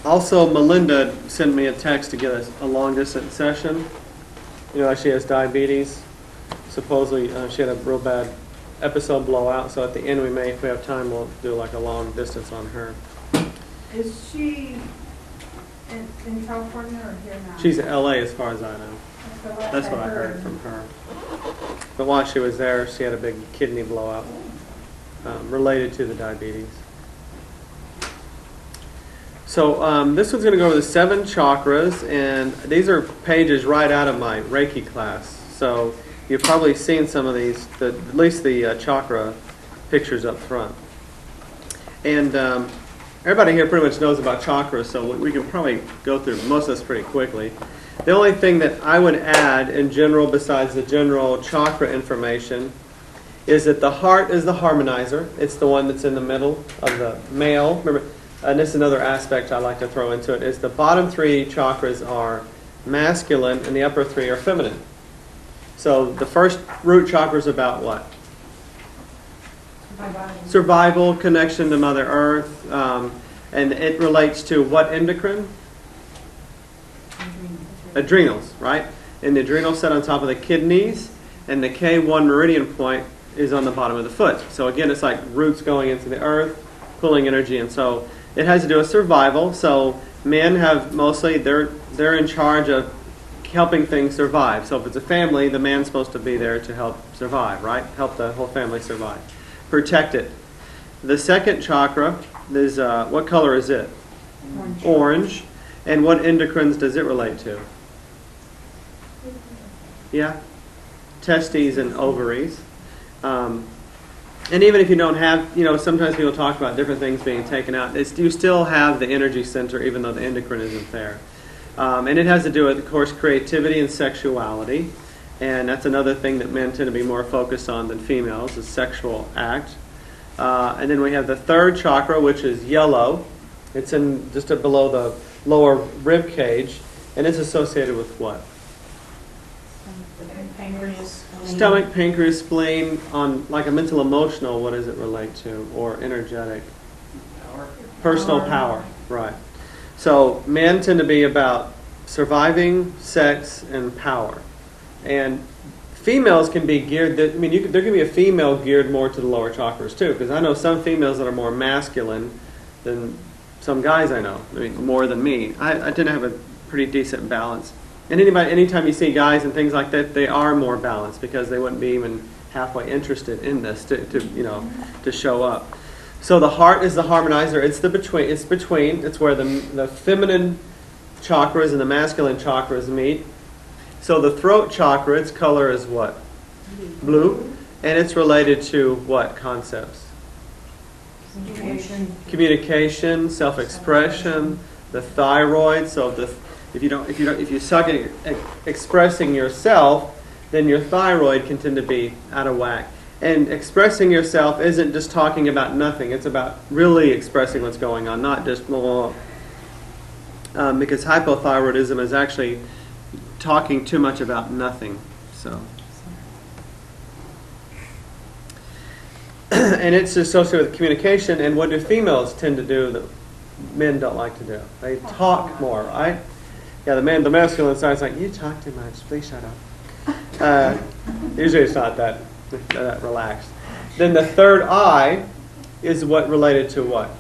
Also, Melinda sent me a text to get a long-distance session. You know, she has diabetes. Supposedly, she had a real bad episode blowout, so at the end we may, if we have time, we'll do like a long distance on her. Is she in California or here now? She's in LA as far as I know. That's what I heard from her. But while she was there, she had a big kidney blowout related to the diabetes. So this one's going to go over the 7 chakras, and these are pages right out of my Reiki class. So you've probably seen some of these, at least the chakra pictures up front. And everybody here pretty much knows about chakras, so we can probably go through most of this pretty quickly. The only thing that I would add in general, besides the general chakra information, is that the heart is the harmonizer. It's the one that's in the middle of the male. Remember, and this is another aspect I like to throw into it, is the bottom 3 chakras are masculine and the upper 3 are feminine. So the first root chakra is about what? Survival, connection to Mother Earth, and it relates to what endocrine? Adrenals, right? And the adrenals sit on top of the kidneys, and the K1 meridian point is on the bottom of the foot. So again, it's like roots going into the earth, pulling energy, and so it has to do with survival. So men have mostly, they're in charge of helping things survive. So if it's a family, the man's supposed to be there to help survive, right? Help the whole family survive. Protect it. The second chakra is, what color is it? Orange. And what endocrines does it relate to? Yeah? Testes and ovaries. And even if you don't have, you know, sometimes people talk about different things being taken out. You still have the energy center even though the endocrine isn't there. And it has to do with, of course, creativity and sexuality. And that's another thing that men tend to be more focused on than females, the sexual act. And then we have the third chakra, which is yellow. It's in just below the lower rib cage. And it's associated with what? Pancreas. Stomach, pancreas, spleen. On like a mental, emotional, what does it relate to? Or energetic? Power. Personal power. Right. So men tend to be about surviving, sex, and power. And females can be geared, there can be a female geared more to the lower chakras too, because I know some females that are more masculine than some guys I know, more than me. I tend to have a pretty decent balance. And anytime you see guys and things like that, they are more balanced because they wouldn't be even halfway interested in this to show up. So the heart is the harmonizer. It's between. It's where the feminine chakras and the masculine chakras meet. So the throat chakra, its color is what? Blue. And it's related to what concepts? Communication, self-expression, the thyroid. So if you suck at expressing yourself, then your thyroid can tend to be out of whack. And expressing yourself isn't just talking about nothing. It's about really expressing what's going on, not just blah, blah. Because hypothyroidism is actually talking too much about nothing. So, and it's associated with communication. And what do females tend to do that men don't like to do? They talk more, right? Yeah, the masculine side is like, you talk too much. Please shut up. Usually it's not that relaxed. Then the third eye is what related to what?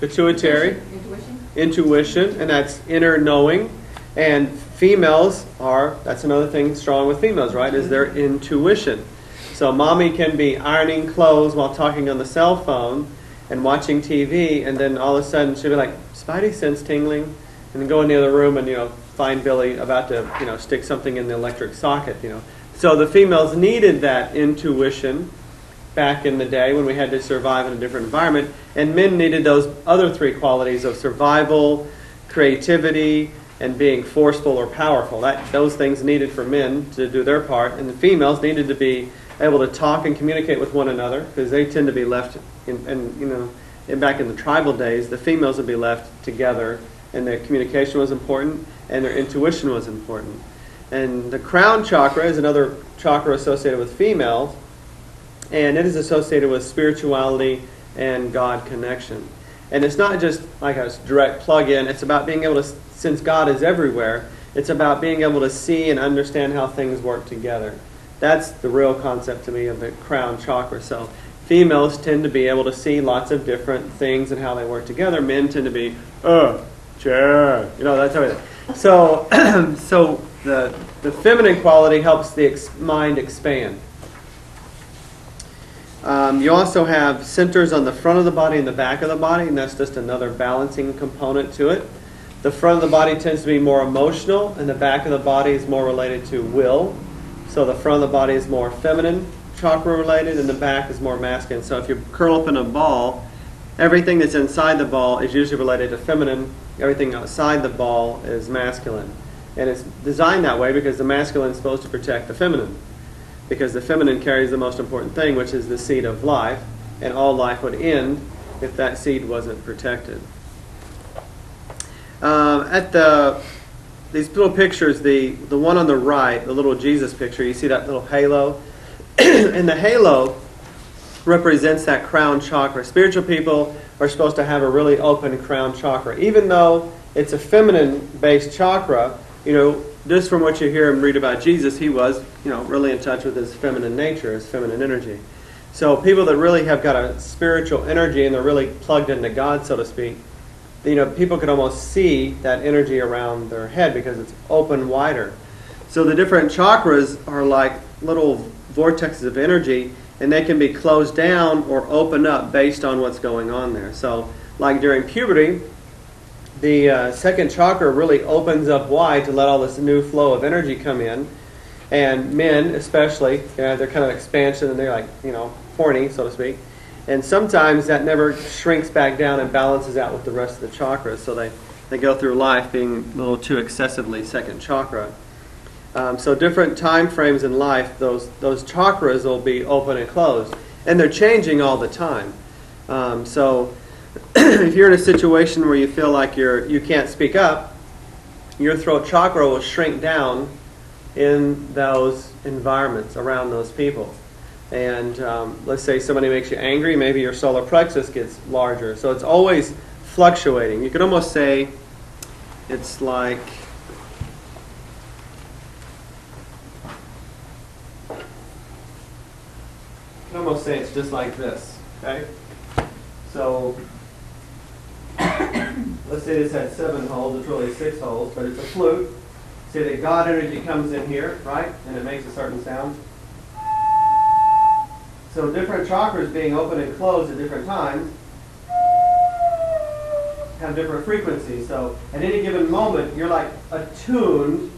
Pituitary. Intuition, and that's inner knowing. And females that's another thing strong with females, right, is their intuition. So mommy can be ironing clothes while talking on the cell phone and watching TV, and then all of a sudden she'll be like, spidey sense tingling, and then go in the other room and, find Billy about to, stick something in the electric socket, So the females needed that intuition back in the day when we had to survive in a different environment, and men needed those other 3 qualities of survival, creativity, and being forceful or powerful. Those things needed for men to do their part, and the females needed to be able to talk and communicate with one another, because they tend to be left, back in the tribal days, the females would be left together, and their communication was important, and their intuition was important. And the crown chakra is another chakra associated with females, and it is associated with spirituality and God connection. And it's not just like a direct plug-in. It's about being able to, since God is everywhere, it's about being able to see and understand how things work together. That's the real concept to me of the crown chakra. So females tend to be able to see lots of different things and how they work together. Men tend to be, chair, that's everything. So, so the feminine quality helps the mind expand. You also have centers on the front of the body and the back of the body, and that's just another balancing component to it. The front of the body tends to be more emotional, and the back of the body is more related to will. So the front of the body is more feminine chakra related, and the back is more masculine. So if you curl up in a ball, everything that's inside the ball is usually related to feminine. Everything outside the ball is masculine. And it's designed that way because the masculine is supposed to protect the feminine. Because the feminine carries the most important thing, which is the seed of life. And all life would end if that seed wasn't protected. These little pictures, the one on the right, the little Jesus picture, you see that little halo? And the halo represents that crown chakra. Spiritual people are supposed to have a really open crown chakra. Even though it's a feminine-based chakra, just from what you hear and read about Jesus, he was, really in touch with his feminine nature, his feminine energy. So people that really have got a spiritual energy and they're really plugged into God, so to speak, people can almost see that energy around their head because it's open wider. So the different chakras are like little vortexes of energy, and they can be closed down or open up based on what's going on there. So like during puberty, the second chakra really opens up wide to let all this new flow of energy come in. And men especially, they're kind of expansion and they're like, horny, so to speak. And sometimes that never shrinks back down and balances out with the rest of the chakras. So they go through life being a little too excessively second chakra. So different time frames in life, those chakras will be open and closed. And they're changing all the time. So if you're in a situation where you feel like you can't speak up, your throat chakra will shrink down in those environments around those people. And let's say somebody makes you angry, maybe your solar plexus gets larger. So it's always fluctuating. You could almost say it's like, you can almost say it's just like this, okay? So let's say this had 7 holes, it's really 6 holes, but it's a flute. Say that God energy comes in here, right? And it makes a certain sound. So different chakras being open and closed at different times have different frequencies. So at any given moment, you're like attuned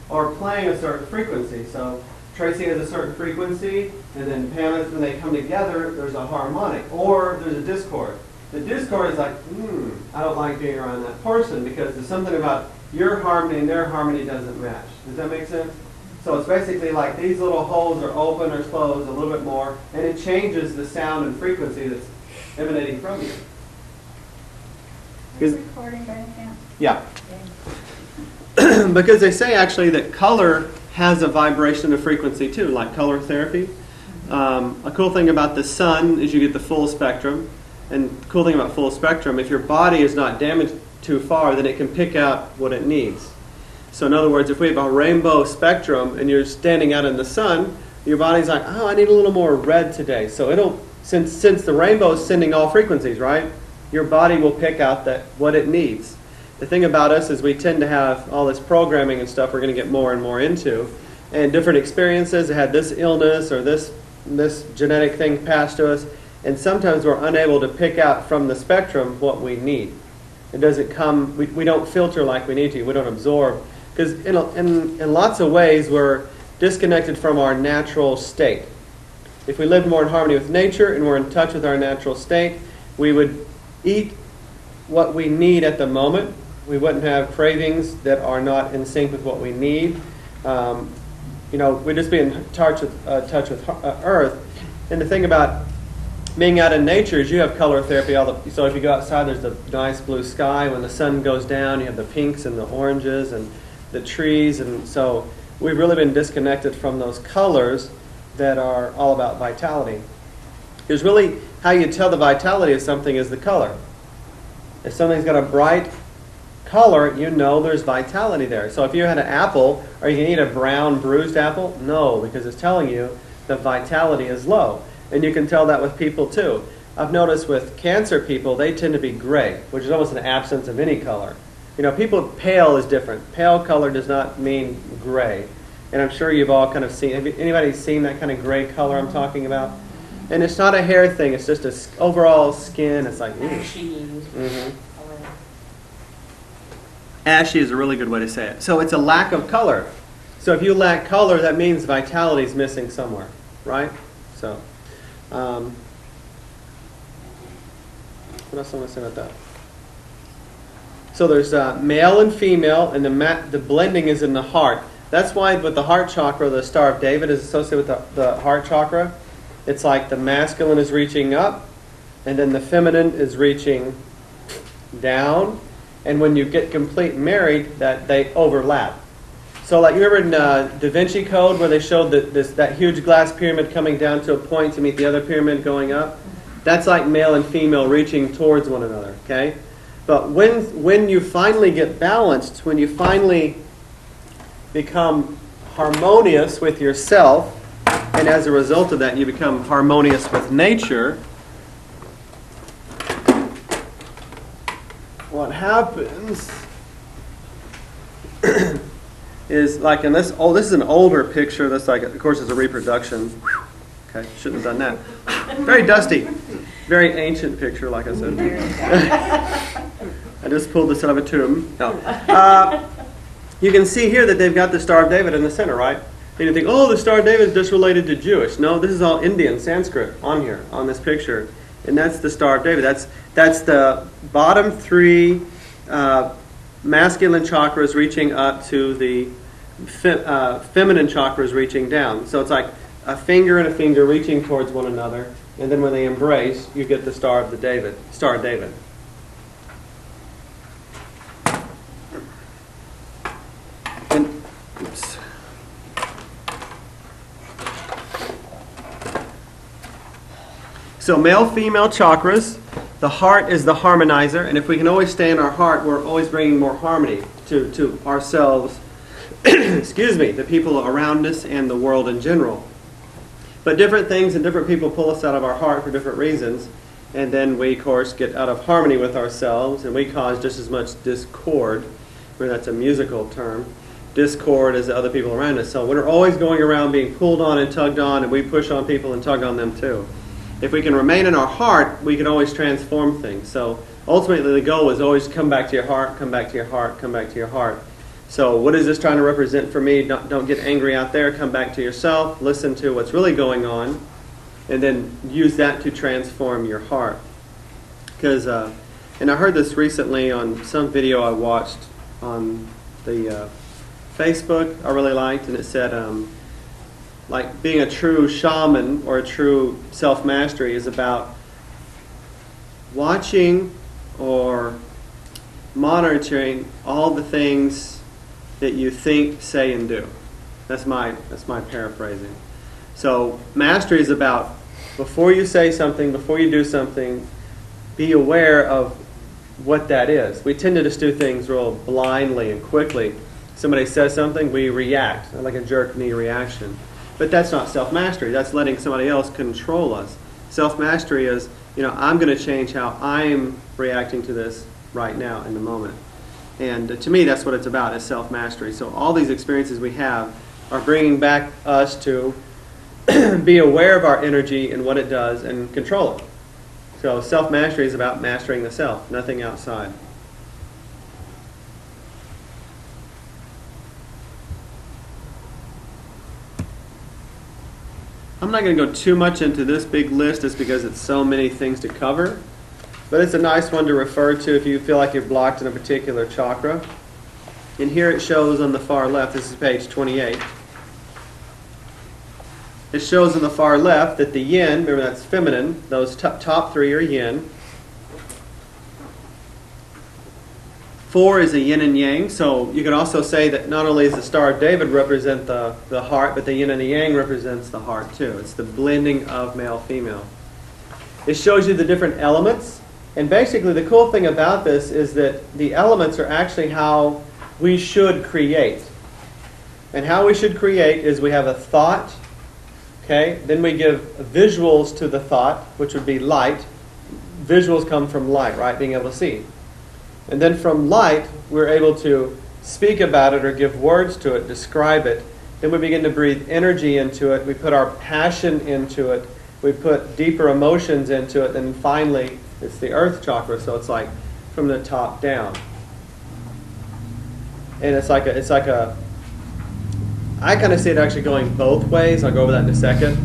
or playing a certain frequency. So Tracy has a certain frequency, and then Pam, when they come together, there's a harmonic, or there's a discord. The discord is like, I don't like being around that person because there's something about your harmony and their harmony doesn't match. Does that make sense? So it's basically like these little holes are open or closed a little bit more, and it changes the sound and frequency that's emanating from you. Is recording by any chance? Yeah. Because they say actually that color has a vibration and frequency too, like color therapy. A cool thing about the sun is you get the full spectrum. And the cool thing about full spectrum, if your body is not damaged too far, then it can pick out what it needs. So in other words, if we have a rainbow spectrum and you're standing out in the sun, your body's like, oh, I need a little more red today. So it'll, since the rainbow is sending all frequencies, right? Your body will pick out what it needs. The thing about us is we tend to have all this programming and stuff we're going to get more and more into. And different experiences, had this illness or this genetic thing passed to us. And sometimes we're unable to pick out from the spectrum what we need. It doesn't come, we don't filter like we need to. We don't absorb. Because in lots of ways, we're disconnected from our natural state. If we lived more in harmony with nature and we're in touch with our natural state, we would eat what we need at the moment. We wouldn't have cravings that are not in sync with what we need. We'd just be in touch with Earth. And the thing about being out in nature is you have color therapy. So if you go outside, there's the nice blue sky. When the sun goes down, you have the pinks and the oranges and the trees. And so we've really been disconnected from those colors that are all about vitality. Because really, how you tell the vitality of something is the color. If something's got a bright color, you know there's vitality there. So if you had an apple, are you going to eat a brown bruised apple? No, because it's telling you the vitality is low. And you can tell that with people too. I've noticed with cancer people, they tend to be gray, which is almost an absence of any color. You know, people, pale is different. Pale color does not mean gray. And I'm sure you've all kind of seen, anybody seen that kind of gray color I'm talking about? And it's not a hair thing, it's just an overall skin. It's like, ashy is a really good way to say it. So it's a lack of color. So if you lack color, that means vitality is missing somewhere, right? So, what else am I going to say about that? So there's male and female, and the blending is in the heart. That's why with the heart chakra, the Star of David is associated with the heart chakra. It's like the masculine is reaching up, and then the feminine is reaching down. And when you get complete married, that they overlap. So like you remember in Da Vinci Code where they showed that huge glass pyramid coming down to a point to meet the other pyramid going up? That's like male and female reaching towards one another, okay? But when you finally get balanced, when you finally become harmonious with yourself, and as a result of that you become harmonious with nature, what happens is like in this, this is an older picture, that's like, of course it's a reproduction. Okay, shouldn't have done that. Very dusty. Very ancient picture, like I said. I just pulled this out of a tomb. No. You can see here that they've got the Star of David in the center, right? And you think, oh, the Star of David is just related to Jewish. No, this is all Indian, Sanskrit on here, on this picture. And that's the Star of David. That's the bottom three masculine chakras reaching up to the feminine chakras reaching down. So it's like a finger and a finger reaching towards one another. And then when they embrace, you get the Star of David. Star of David. And, oops. So male-female chakras, the heart is the harmonizer, and if we can always stay in our heart, we're always bringing more harmony to ourselves, excuse me, the people around us and the world in general. But different things and different people pull us out of our heart for different reasons, and then we, of course, get out of harmony with ourselves, and we cause just as much discord, where that's a musical term, discord as the other people around us. So we're always going around being pulled on and tugged on, and we push on people and tug on them too. If we can remain in our heart, we can always transform things. So ultimately the goal is always come back to your heart, come back to your heart, come back to your heart. So what is this trying to represent for me? Don't get angry out there. Come back to yourself. Listen to what's really going on. And then use that to transform your heart. Because, and I heard this recently on some video I watched on the Facebook I really liked. And it said, like being a true shaman or a true self-mastery is about watching or monitoring all the things that you think, say, and do. That's my paraphrasing. So mastery is about before you say something, before you do something, be aware of what that is. We tend to just do things real blindly and quickly. Somebody says something, we react, like a jerk knee reaction. But that's not self-mastery. That's letting somebody else control us. Self-mastery is, I'm going to change how I'm reacting to this right now in the moment. And to me, that's what it's about, is self-mastery. So all these experiences we have are bringing back us to be aware of our energy and what it does and control it. So self-mastery is about mastering the self, nothing outside. I'm not going to go too much into this big list just because it's so many things to cover. But it's a nice one to refer to if you feel like you're blocked in a particular chakra. And here it shows on the far left, this is page 28. It shows on the far left that the yin, remember that's feminine, those top three are yin. 4 is a yin and yang, so you can also say that not only does the Star of David represent the heart, but the yin and the yang represents the heart too. It's the blending of male-female. It shows you the different elements. And basically the cool thing about this is that the elements are actually how we should create. And how we should create is we have a thought, okay? Then we give visuals to the thought, which would be light. Visuals come from light, right? Being able to see. And then from light, we're able to speak about it or give words to it, describe it. Then we begin to breathe energy into it. We put our passion into it. We put deeper emotions into it. And finally, it's the earth chakra, so it's like from the top down. And it's like a I kind of see it actually going both ways. I'll go over that in a second.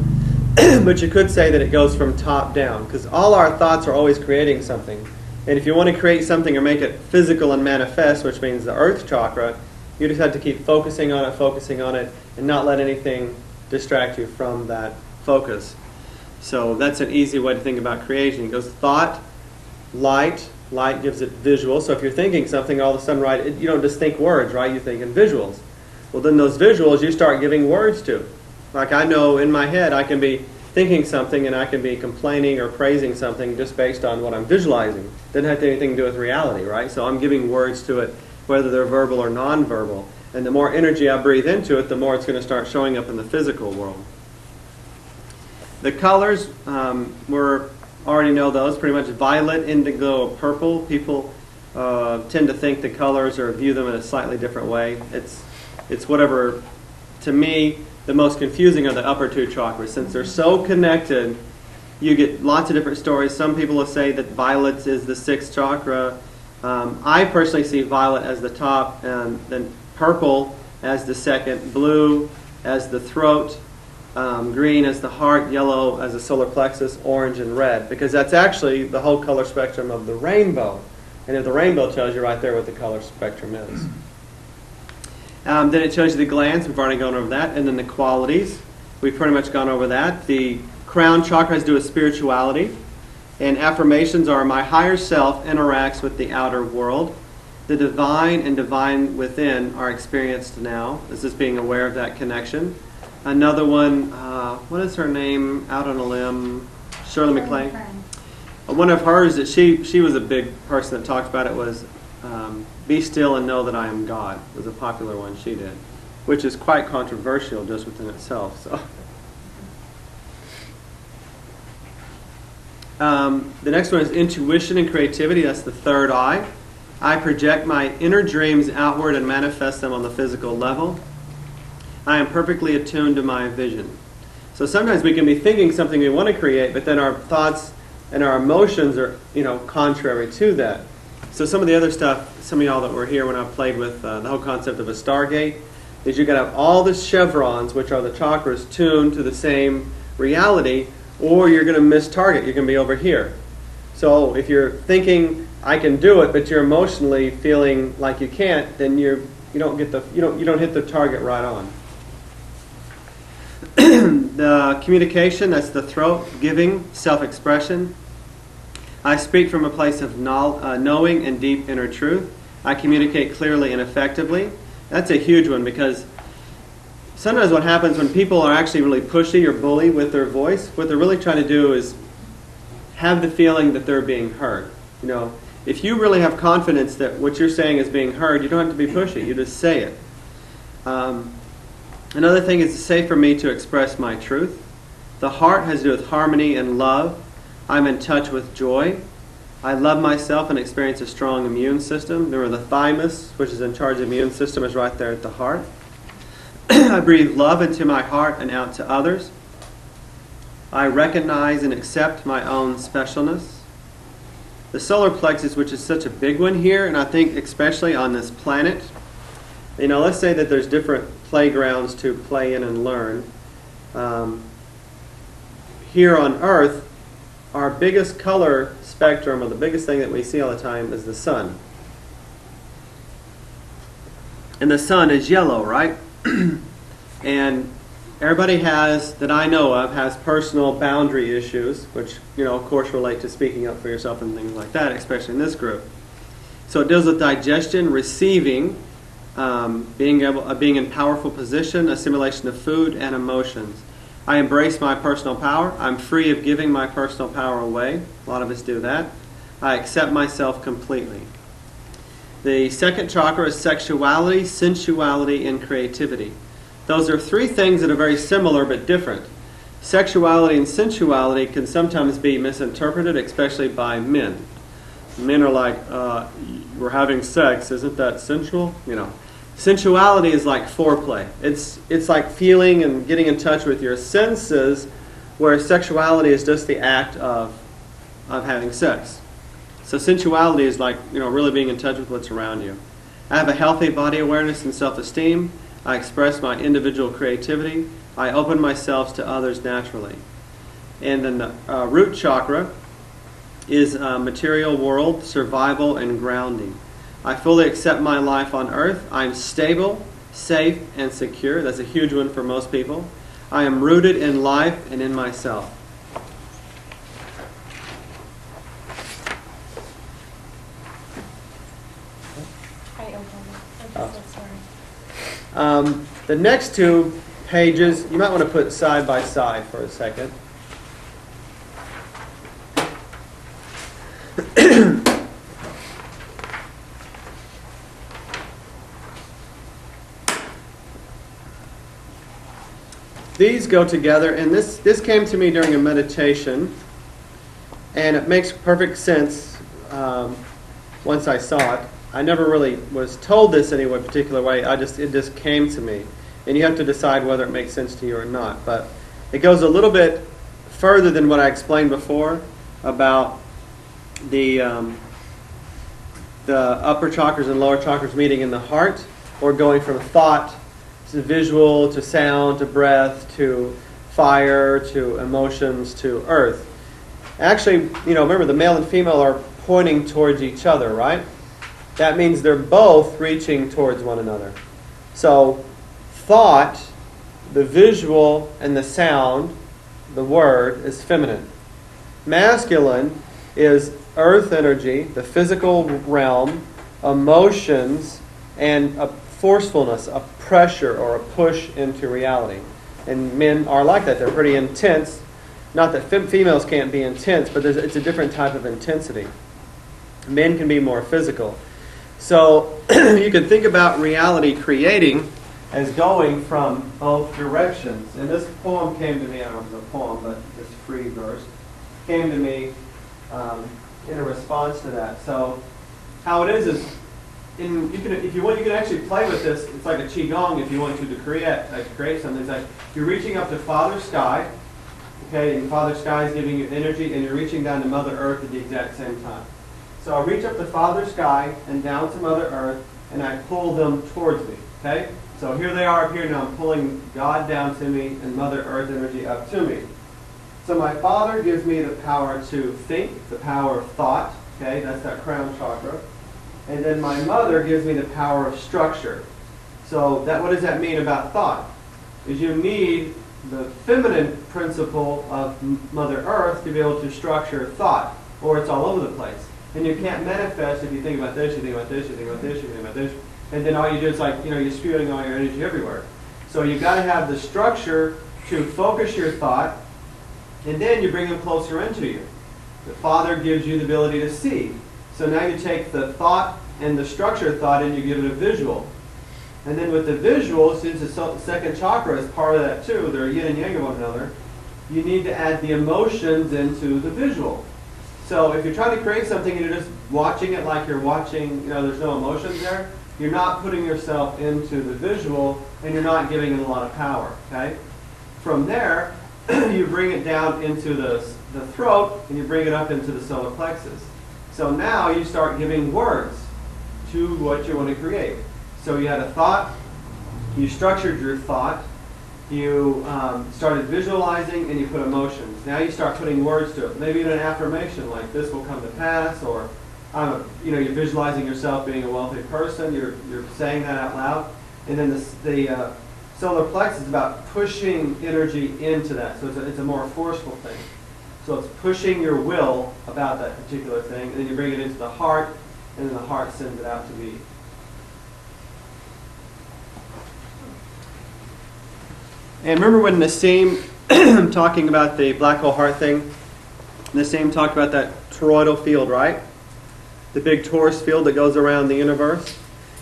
But you could say that it goes from top down, because all our thoughts are always creating something. And if you want to create something or make it physical and manifest, which means the earth chakra, you just have to keep focusing on it, and not let anything distract you from that focus. So that's an easy way to think about creation. It goes thought, light. Light gives it visual. So if you're thinking something, all of a sudden, right, you don't just think words, right? You think in visuals. Well, then those visuals you start giving words to. Like I know in my head I can be thinking something and I can be complaining or praising something just based on what I'm visualizing. Doesn't have anything to do with reality, right? So I'm giving words to it, whether they're verbal or non-verbal. And the more energy I breathe into it, the more it's going to start showing up in the physical world. The colors, we already know those, pretty much violet, indigo, purple. People tend to think the colors or view them in a slightly different way. It's whatever, to me, the most confusing are the upper two chakras. Since they're so connected, you get lots of different stories. Some people will say that violet is the sixth chakra. I personally see violet as the top, and then purple as the second, blue as the throat, green as the heart, yellow as the solar plexus, orange and red, because that's actually the whole color spectrum of the rainbow. And if the rainbow tells you right there what the color spectrum is. Then it shows you the glands. We've already gone over that. And then the qualities. We've pretty much gone over that. The crown chakra has to do with spirituality. And affirmations are my higher self interacts with the outer world. The divine and divine within are experienced now. This is being aware of that connection. Another one, what is her name? Out on a limb. Shirley MacLaine. One of hers that she was a big person that talked about it was be still and know that I am God. It was a popular one she did, which is quite controversial just within itself. So, the next one is intuition and creativity. That's the third eye. I project my inner dreams outward and manifest them on the physical level. I am perfectly attuned to my vision. So sometimes we can be thinking something we want to create, but then our thoughts and our emotions are, contrary to that. So some of the other stuff, some of y'all that were here when I played with the whole concept of a stargate, is you're going to have all the chevrons, which are the chakras, tuned to the same reality, or you're going to miss target. You're going to be over here. So if you're thinking I can do it, but you're emotionally feeling like you can't, then you don't hit the target right on. The communication, that's the throat, giving, self-expression. I speak from a place of knowing and deep inner truth. I communicate clearly and effectively. That's a huge one, because sometimes what happens when people are actually really pushy or bully with their voice, what they're really trying to do is have the feeling that they're being heard. If you really have confidence that what you're saying is being heard, you don't have to be pushy. You just say it. Another thing is it's safe for me to express my truth. The heart has to do with harmony and love. I'm in touch with joy. I love myself and experience a strong immune system. Remember, the thymus, which is in charge of the immune system, is right there at the heart. I breathe love into my heart and out to others. I recognize and accept my own specialness. The solar plexus, which is such a big one here, and I think especially on this planet, let's say that there's different playgrounds to play in and learn. Here on Earth, our biggest color spectrum, or the biggest thing that we see all the time, is the sun. And the sun is yellow, right? And everybody that I know of, has personal boundary issues, which, of course relate to speaking up for yourself and things like that, especially in this group. So it deals with digestion, receiving, being in powerful position, assimilation of food, and emotions. I embrace my personal power. I'm free of giving my personal power away. A lot of us do that. I accept myself completely. The second chakra is sexuality, sensuality, and creativity. Those are three things that are very similar but different. Sexuality and sensuality can sometimes be misinterpreted, especially by men. Men are like, we're having sex, isn't that sensual? You know, sensuality is like foreplay. It's like feeling and getting in touch with your senses, where sexuality is just the act of having sex. So sensuality is like, really being in touch with what's around you. I have a healthy body awareness and self-esteem. I express my individual creativity. I open myself to others naturally. And then the root chakra is material world, survival, and grounding. I fully accept my life on earth. I'm stable, safe, and secure. That's a huge one for most people. I am rooted in life and in myself. The next two pages, you might want to put side by side for a second. These go together, and this came to me during a meditation, and it makes perfect sense once I saw it. I never really was told this any particular way. It just came to me. And you have to decide whether it makes sense to you or not. But it goes a little bit further than what I explained before about the upper chakras and lower chakras meeting in the heart, or going from thought to visual to sound to breath to fire to emotions to earth. Actually, remember the male and female are pointing towards each other, right? That means they're both reaching towards one another. So thought, the visual, and the sound, the word, is feminine. Masculine is earth energy, the physical realm, emotions, and a forcefulness, a pressure or a push into reality. And men are like that. They're pretty intense. Not that females can't be intense, but it's a different type of intensity. Men can be more physical. So you can think about reality creating as going from both directions. And this poem came to me, I don't know if it's a poem, but this free verse came to me in a response to that. So how it is if you want, you can actually play with this. It's like a qigong if you want to create something. It's like you're reaching up to Father Sky, okay, and Father Sky is giving you energy, and you're reaching down to Mother Earth at the exact same time. So I reach up to Father Sky and down to Mother Earth, and I pull them towards me, okay? So here they are up here, now I'm pulling God down to me and Mother Earth energy up to me. So my Father gives me the power to think, the power of thought, okay? That's that crown chakra. And then my Mother gives me the power of structure. So what does that mean about thought? Is you need the feminine principle of Mother Earth to be able to structure thought, or it's all over the place. And you can't manifest if you think about this, you think about this, you think about this, you think about this, and then all you do is you're spewing all your energy everywhere. So you've got to have the structure to focus your thought, and then you bring them closer into you. The Father gives you the ability to see. So now you take the thought and the structure thought and you give it a visual. And then with the visual, since the second chakra is part of that too, they're yin and yang of one another, you need to add the emotions into the visual. So if you're trying to create something and you're just watching it like you're watching, there's no emotions there, you're not putting yourself into the visual and you're not giving it a lot of power, okay? From there, you bring it down into the throat and you bring it up into the solar plexus. So now you start giving words to what you want to create. So you had a thought, you structured your thought, you started visualizing, and you put emotions. Now you start putting words to it. Maybe in an affirmation like this will come to pass, or you're visualizing yourself being a wealthy person. You're saying that out loud, and then the solar plexus is about pushing energy into that. So it's a more forceful thing. So it's pushing your will about that particular thing, and then you bring it into the heart, and then the heart sends it out to be. And remember when Nassim, talking about the black hole heart thing, Nassim talked about that toroidal field, right? The big torus field that goes around the universe.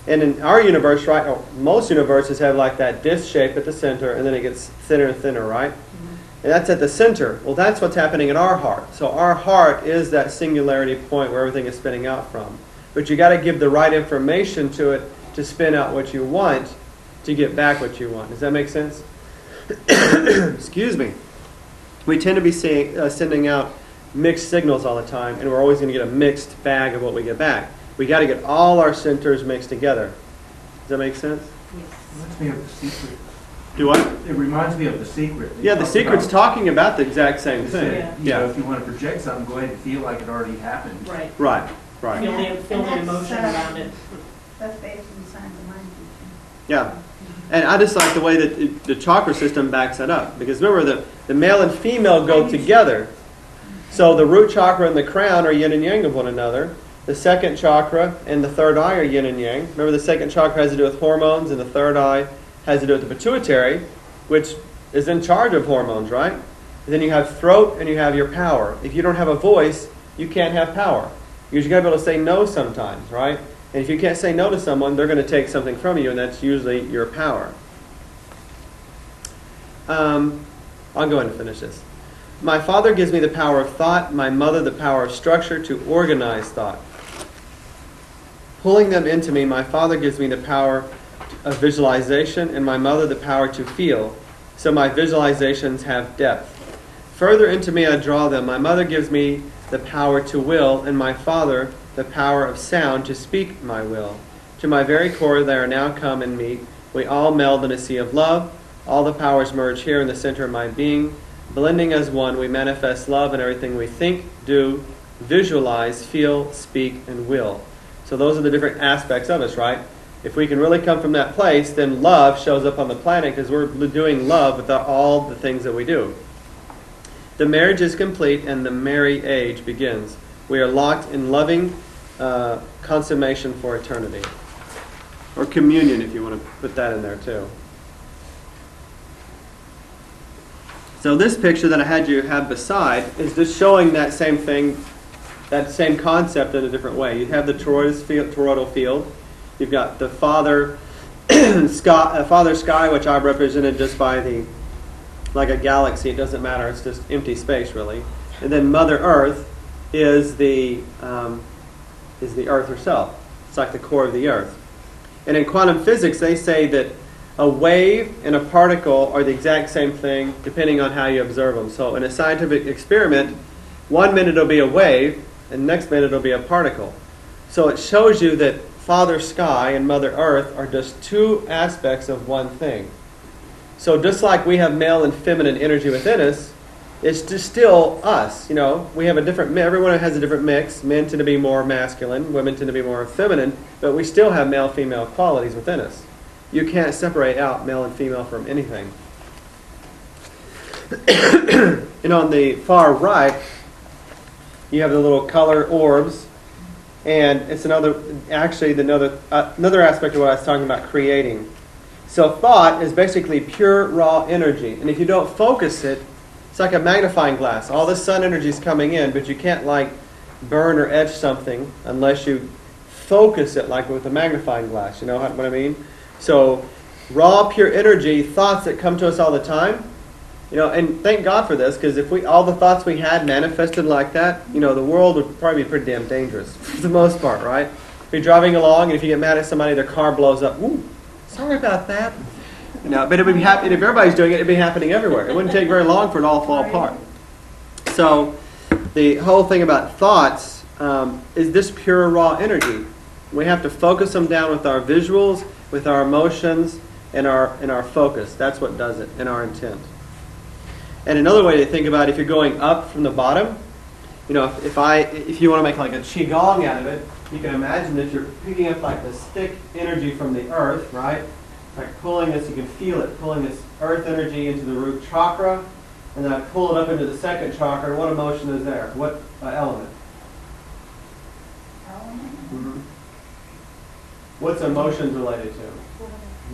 And in our universe, right, or most universes have like that disc shape at the center, and then it gets thinner and thinner, right? And that's at the center. Well, that's what's happening in our heart. So our heart is that singularity point where everything is spinning out from. But you got to give the right information to it to spin out what you want to get back what you want. Does that make sense? Excuse me. We tend to be sending out mixed signals all the time, and we're always going to get a mixed bag of what we get back. We got to get all our centers mixed together. Does that make sense? Yes. Reminds me of The Secret. Do what? It reminds me of The Secret. Yeah, The Secret's talking about the exact same thing. You know, if you want to project something, go ahead and feel like it already happened. Right. Right. Right. Feel the emotion around it. That's based on the science of mind teaching. Yeah. And I just like the way that the chakra system backs it up. Because remember, the male and female go together. So the root chakra and the crown are yin and yang of one another. The second chakra and the third eye are yin and yang. Remember, the second chakra has to do with hormones, and the third eye has to do with the pituitary, which is in charge of hormones, right? And then you have throat and you have your power. If you don't have a voice, you can't have power. You've got to be able to say no sometimes, right? And if you can't say no to someone, they're going to take something from you, and that's usually your power. I'll go ahead and finish this. My father gives me the power of thought, my mother the power of structure to organize thought. Pulling them into me, my father gives me the power of visualization, and my mother the power to feel, so my visualizations have depth. Further into me I draw them. My mother gives me the power to will, and my father the power of sound to speak my will. To my very core they are now come and meet. We all meld in a sea of love. All the powers merge here in the center of my being. Blending as one, we manifest love in everything we think, do, visualize, feel, speak, and will. So those are the different aspects of us, right? If we can really come from that place, then love shows up on the planet because we're doing love with all the things that we do. The marriage is complete and the merry age begins. We are locked in loving consummation for eternity. Or communion, if you want to put that in there too. So this picture that I had you have beside is just showing that same thing, that same concept in a different way. You have the toroidal field. You've got the father sky, which I've represented just by like a galaxy. It doesn't matter. It's just empty space, really. And then Mother Earth is the Earth herself. It's like the core of the Earth. And in quantum physics, they say that a wave and a particle are the exact same thing, depending on how you observe them. So in a scientific experiment, 1 minute it'll be a wave, and the next minute it'll be a particle. So it shows you that Father Sky and Mother Earth are just two aspects of one thing. So just like we have male and feminine energy within us, it's just still us. You know, we have a different. Everyone has a different mix. Men tend to be more masculine, women tend to be more feminine, but we still have male-female qualities within us. You can't separate out male and female from anything. And on the far right, you have the little color orbs, and it's another aspect of what I was talking about, creating. So thought is basically pure raw energy, and if you don't focus it, it's like a magnifying glass. All the sun energy is coming in, but you can't like burn or etch something unless you focus it like with a magnifying glass. You know what I mean? So raw, pure energy, thoughts that come to us all the time, you know, and thank God for this, because if all the thoughts we had manifested like that, you know, the world would probably be pretty damn dangerous for the most part, right? If you're driving along and if you get mad at somebody, their car blows up. Ooh, sorry about that. You know, but it would be happening if everybody's doing it. It'd be happening everywhere. It wouldn't take very long for it all to fall apart. So the whole thing about thoughts is this pure raw energy. We have to focus them down with our visuals, with our emotions, and our focus. That's what does it, and our intent. And another way to think about it, if you're going up from the bottom, you know, if you want to make like a qigong out of it, you can imagine that you're picking up like this thick energy from the earth, right? Like pulling this, you can feel it, pulling this earth energy into the root chakra, and then I pull it up into the second chakra. What emotion is there? What element? Mm-hmm. What's emotions related to?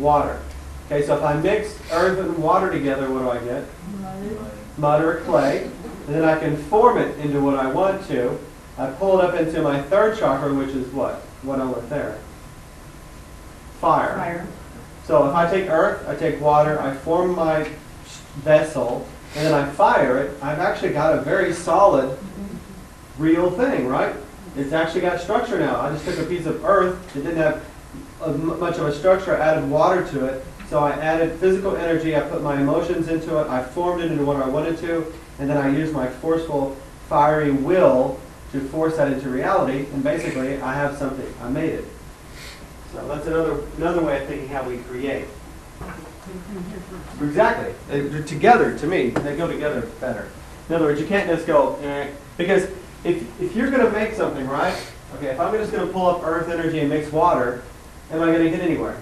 Water. Okay, so if I mix earth and water together, what do I get? Mud or clay. and then I can form it into what I want to. I pull it up into my third chakra, which is what? What element there? Fire. Fire. So if I take earth, I take water, I form my vessel, and then I fire it, I've actually got a very solid, real thing, right? It's actually got structure now. I just took a piece of earth that didn't have much of a structure, I added water to it. So I added physical energy, I put my emotions into it, I formed it into what I wanted to, and then I used my forceful, fiery will to force that into reality, and basically I have something, I made it. So that's another way of thinking how we create. Exactly. They're together, to me, they go together better. In other words, you can't just go, because if you're going to make something, right? Okay, if I'm just going to pull up earth energy and mix water, am I going to get anywhere?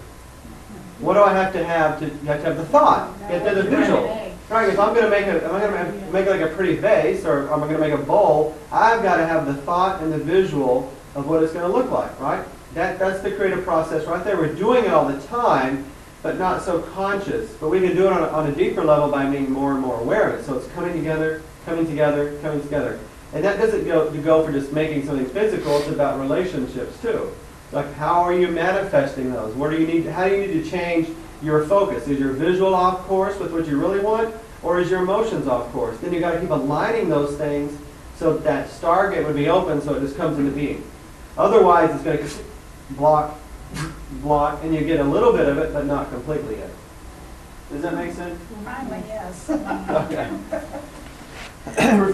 What do I have to have? You have to have the thought. You have to have the visual. Right? If I'm going to make am I going to make like a pretty vase, or am I going to make a bowl? I've got to have the thought and the visual of what it's going to look like, right? That's the creative process right there. We're doing it all the time, but not so conscious. But we can do it on a deeper level by being more and more aware of it. So it's coming together, coming together, coming together. And that doesn't go for just making something physical. It's about relationships too. Like, how are you manifesting those? How do you need to change your focus? Is your visual off course with what you really want, or is your emotions off course? Then you got to keep aligning those things so that stargate would be open, so it just comes into being. Otherwise, it's going to block, and you get a little bit of it, but not completely yet. Does that make sense? Finally, yes. Okay.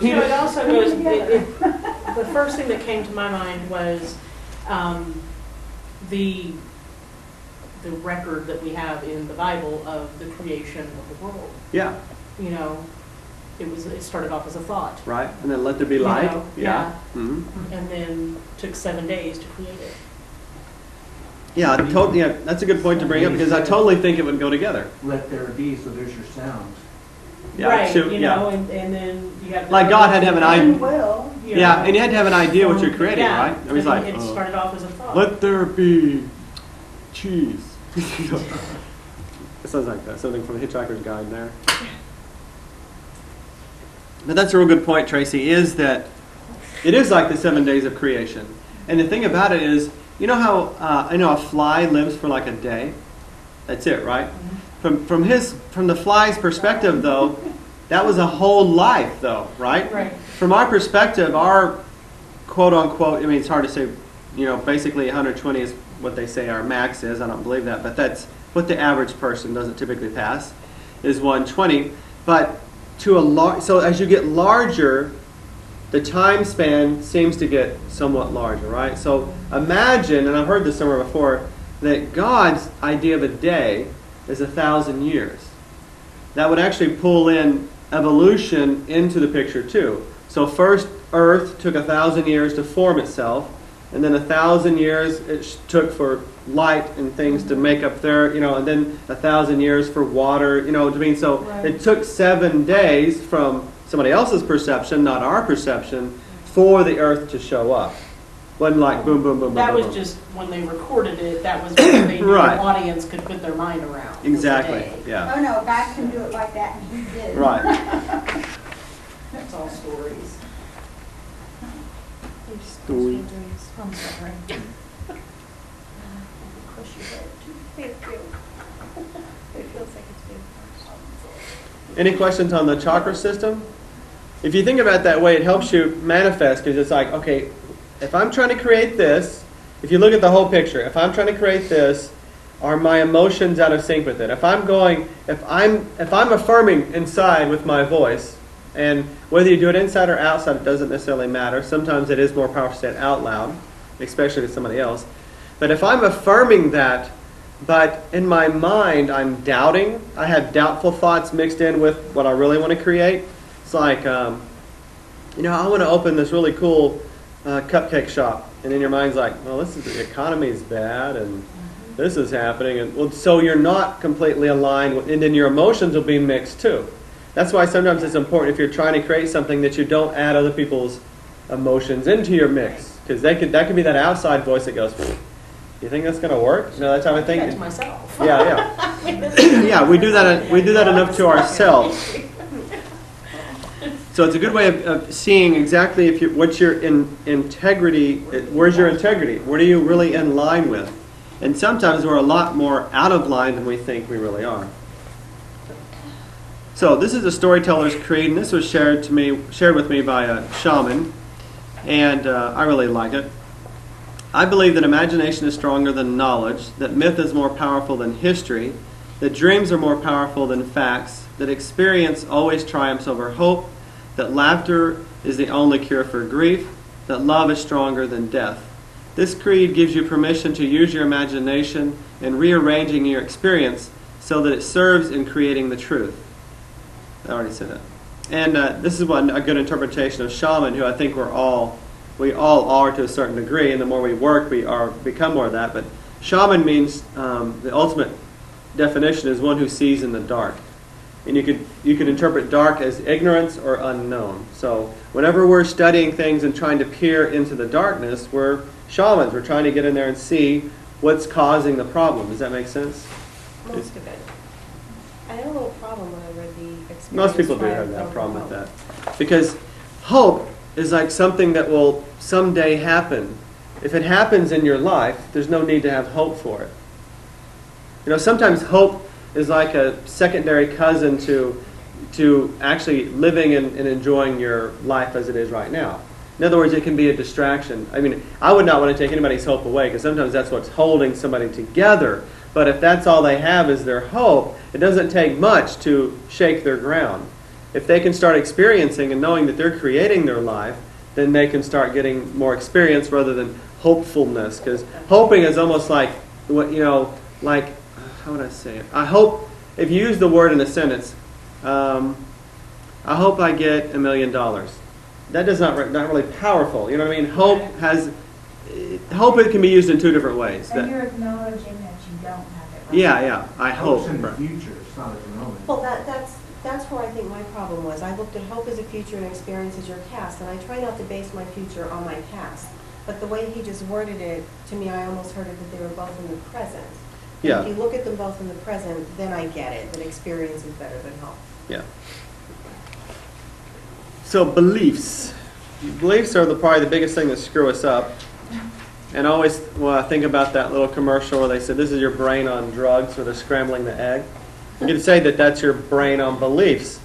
You know, it also goes, the first thing that came to my mind was the record that we have in the Bible of the creation of the world. Yeah. You know, it started off as a thought. Right, and then let there be light. You know, Yeah. Mm-hmm. And then took 7 days to create it. Yeah, that's a good point to bring up, because I totally think it would go together. Let there be, so there's your sound. Yeah, right, so, you know, and then you have like God had to have an idea. Will. Yeah, and you had to have an idea what you're creating, yeah, right? It was like, it started off as a thought. let there be cheese. It sounds like something from the Hitchhiker's Guide there. But that's a real good point, Tracy, is that it is like the 7 days of creation. And the thing about it is, you know how a fly lives for like a day? That's it, right? Mm-hmm. From the fly's perspective, though, that was a whole life, though, right? Right. From our perspective, our quote-unquote, I mean, it's hard to say, you know, basically 120 is what they say our max is. I don't believe that, but that's what the average person doesn't typically pass, is 120. But so as you get larger, the time span seems to get somewhat larger, right? So imagine, and I've heard this somewhere before, that God's idea of a day is 1,000 years. That would actually pull in evolution into the picture too. So first, Earth took 1,000 years to form itself, and then 1,000 years it took for light and things to make up there, you know, and then 1,000 years for water, you know what I mean? So right. It took 7 days from somebody else's perception, not our perception, for the Earth to show up. Wasn't like boom, boom, boom, boom. That boom, was boom. just when they recorded it. That was when they knew Right. the audience could put their mind around. was a Exactly, day. yeah. Oh no, God can do it like that, and He did. Right. That's all stories. Story. I'm sorry. Any questions on the chakra system? If you think about it that way, it helps you manifest, because it's like, okay, if I'm trying to create this, if you look at the whole picture, if I'm trying to create this, are my emotions out of sync with it? If I'm affirming inside with my voice, and whether you do it inside or outside, it doesn't necessarily matter. Sometimes it is more powerful to say it out loud, especially to somebody else. But if I'm affirming that, but in my mind I'm doubting, I have doubtful thoughts mixed in with what I really want to create. It's like, I want to open this really cool cupcake shop. And in your mind's like, well, the economy is bad, and this is happening. And well, so you're not completely aligned, and then your emotions will be mixed too. That's why sometimes it's important, if you're trying to create something, that you don't add other people's emotions into your mix. Because that could be that outside voice that goes, you think that's going to work? You know, that type of thing. That's myself. Yeah. Yeah, we do that enough to ourselves. So it's a good way of seeing exactly if what's your integrity, where's your integrity? What are you really in line with? And sometimes we're a lot more out of line than we think we really are. So this is a storyteller's creed, and this was shared with me by a shaman, and I really like it. I believe that imagination is stronger than knowledge, that myth is more powerful than history, that dreams are more powerful than facts, that experience always triumphs over hope, that laughter is the only cure for grief, that love is stronger than death. This creed gives you permission to use your imagination in rearranging your experience so that it serves in creating the truth. I already said that. And this is a good interpretation of shaman, who I think we all are to a certain degree, and the more we work, we become more of that. But shaman means the ultimate definition is one who sees in the dark. And you could interpret dark as ignorance or unknown. So whenever we're studying things and trying to peer into the darkness, we're shamans. We're trying to get in there and see what's causing the problem. Does that make sense? Most of it. I had a little problem when I read the experience. Most people do have that problem with that. Because hope is like something that will someday happen. If it happens in your life, there's no need to have hope for it. You know, sometimes hope is like a secondary cousin to actually living and enjoying your life as it is right now. In other words, it can be a distraction. I mean, I would not want to take anybody's hope away, because sometimes that's what's holding somebody together. But if that's all they have is their hope, it doesn't take much to shake their ground. If they can start experiencing and knowing that they're creating their life, then they can start getting more experience rather than hopefulness. Because hoping is almost like, like, how would I say it? I hope, if you use the word in a sentence, I hope I get $1 million. That does not really powerful. You know what I mean? Hope it can be used in two different ways. And you're acknowledging that you don't have it right. Yeah. I hope. Hope's in the future. It's not at the moment. Well, that's where I think my problem was. I looked at hope as a future and experience as your past, and I try not to base my future on my past. But the way he just worded it, to me, I almost heard it that they were both in the present. Yeah. If you look at them both in the present, then I get it, that experience is better than hope. Yeah. So beliefs. Beliefs are probably the biggest thing that screw us up. And always, I think about that little commercial where they said, this is your brain on drugs, or they're scrambling the egg. You can say that that's your brain on beliefs,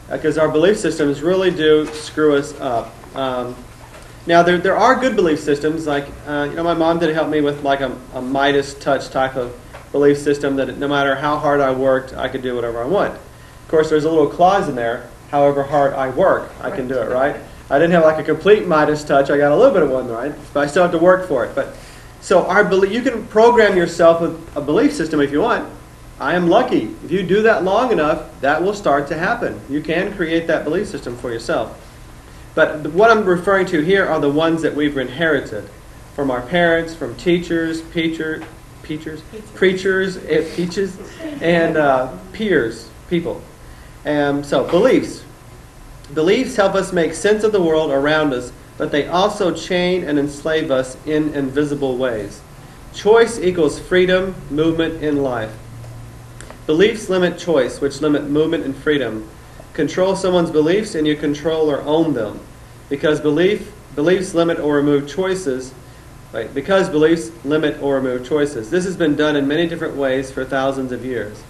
because our belief systems really do screw us up. Now, there are good belief systems, like, my mom did help me with like a Midas touch type of belief system, that no matter how hard I worked, I could do whatever I want. Of course, there's a little clause in there, however hard I work, I can do it, right? I didn't have like a complete Midas touch, I got a little bit of one, right? But I still have to work for it. But so you can program yourself with a belief system if you want. I am lucky. If you do that long enough, that will start to happen. You can create that belief system for yourself. But what I'm referring to here are the ones that we've inherited from our parents, from teachers, preachers, and peers, people. So beliefs. Beliefs help us make sense of the world around us, but they also chain and enslave us in invisible ways. Choice equals freedom, movement in life. Beliefs limit choice, which limit movement and freedom. Control someone's beliefs and you control or own them. Because beliefs limit or remove choices. Right? Because beliefs limit or remove choices. This has been done in many different ways for thousands of years.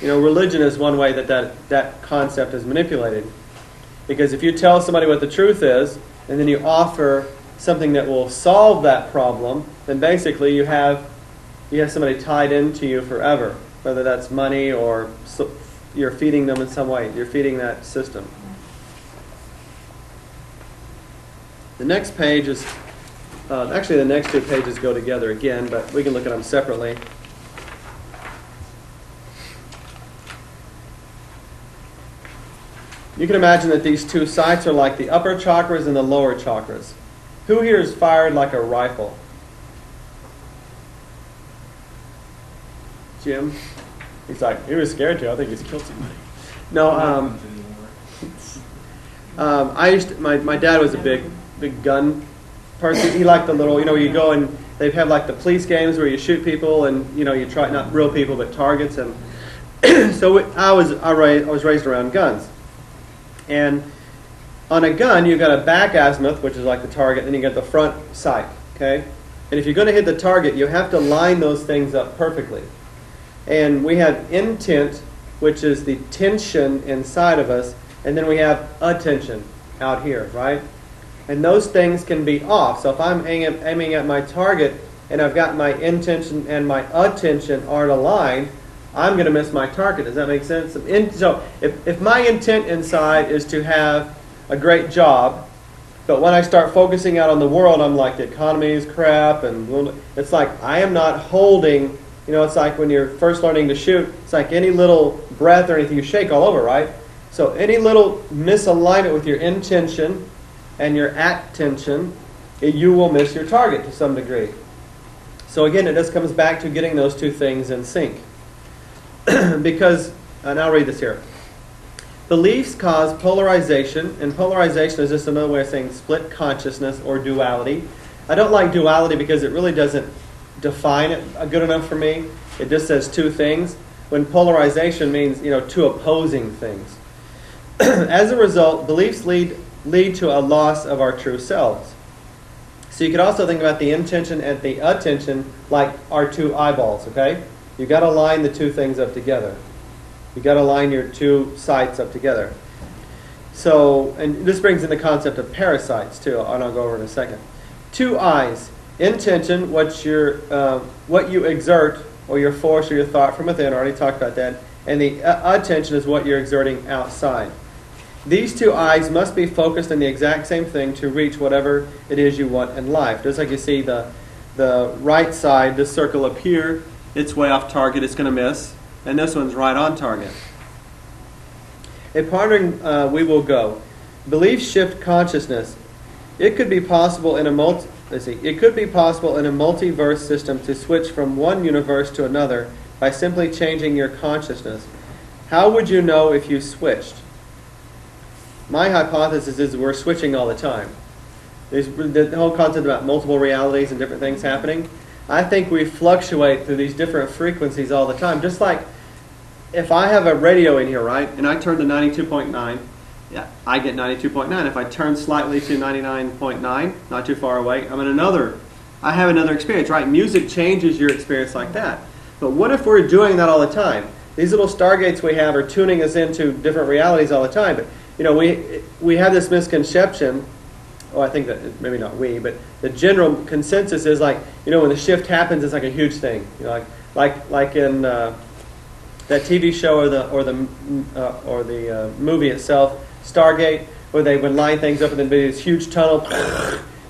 Religion is one way that concept is manipulated. Because if you tell somebody what the truth is, and then you offer something that will solve that problem, then basically you have somebody tied into you forever. Whether that's money or you're feeding them in some way. You're feeding that system. The next page is, actually the next two pages go together again, but we can look at them separately. You can imagine that these two sites are like the upper chakras and the lower chakras. Who here is fired like a rifle? Jim? He's like, he was scared to. I think he's killed somebody. No, my dad was a big gun person. He liked the little, you go and they have like the police games where you shoot people and, you try, not real people, but targets. And so I was raised around guns. And on a gun, you've got a back azimuth, which is like the target, and you got the front sight. Okay? And if you're going to hit the target, you have to line those things up perfectly. And we have intent, which is the tension inside of us, and then we have attention out here, right? And those things can be off. So if I'm aiming at my target and I've got my intention and my attention aren't aligned, I'm going to miss my target. Does that make sense? So if my intent inside is to have a great job, but when I start focusing out on the world, I'm like, the economy is crap, and it's like I am not holding. You know, it's like when you're first learning to shoot, it's like any little breath or anything, you shake all over, right? So any little misalignment with your intention and your attention, you will miss your target to some degree. So again, it just comes back to getting those two things in sync. Because, and I'll read this here. Beliefs cause polarization, and polarization is just another way of saying split consciousness or duality. I don't like duality because it really doesn't define it good enough for me. It just says two things, when polarization means, two opposing things. As a result, beliefs lead to a loss of our true selves. So you could also think about the intention and the attention like our two eyeballs, okay? You've got to line the two things up together. You've got to line your two sights up together. So, and this brings in the concept of parasites too, and I'll go over in a second. Two eyes. Intention, what you exert, or your force or your thought from within, I already talked about that. And the attention is what you're exerting outside. These two eyes must be focused on the exact same thing to reach whatever it is you want in life. Just like you see the right side, this circle up here, it's way off target, it's going to miss. And this one's right on target. In pondering, we will go. Beliefs shift consciousness. It could be possible in a multiverse system to switch from one universe to another by simply changing your consciousness. How would you know if you switched? My hypothesis is we're switching all the time. There's the whole concept about multiple realities and different things happening. I think we fluctuate through these different frequencies all the time. Just like if I have a radio in here, right, and I turn to 92.9, yeah, I get 92.9. If I turn slightly to 99.9, not too far away, I have another experience, right? Music changes your experience like that. But what if we're doing that all the time? These little stargates we have are tuning us into different realities all the time. But we have this misconception. I think that maybe not we, but the general consensus is like, when the shift happens, it's like a huge thing. Like in that TV show or the movie itself, Stargate, where they would line things up and then be this huge tunnel.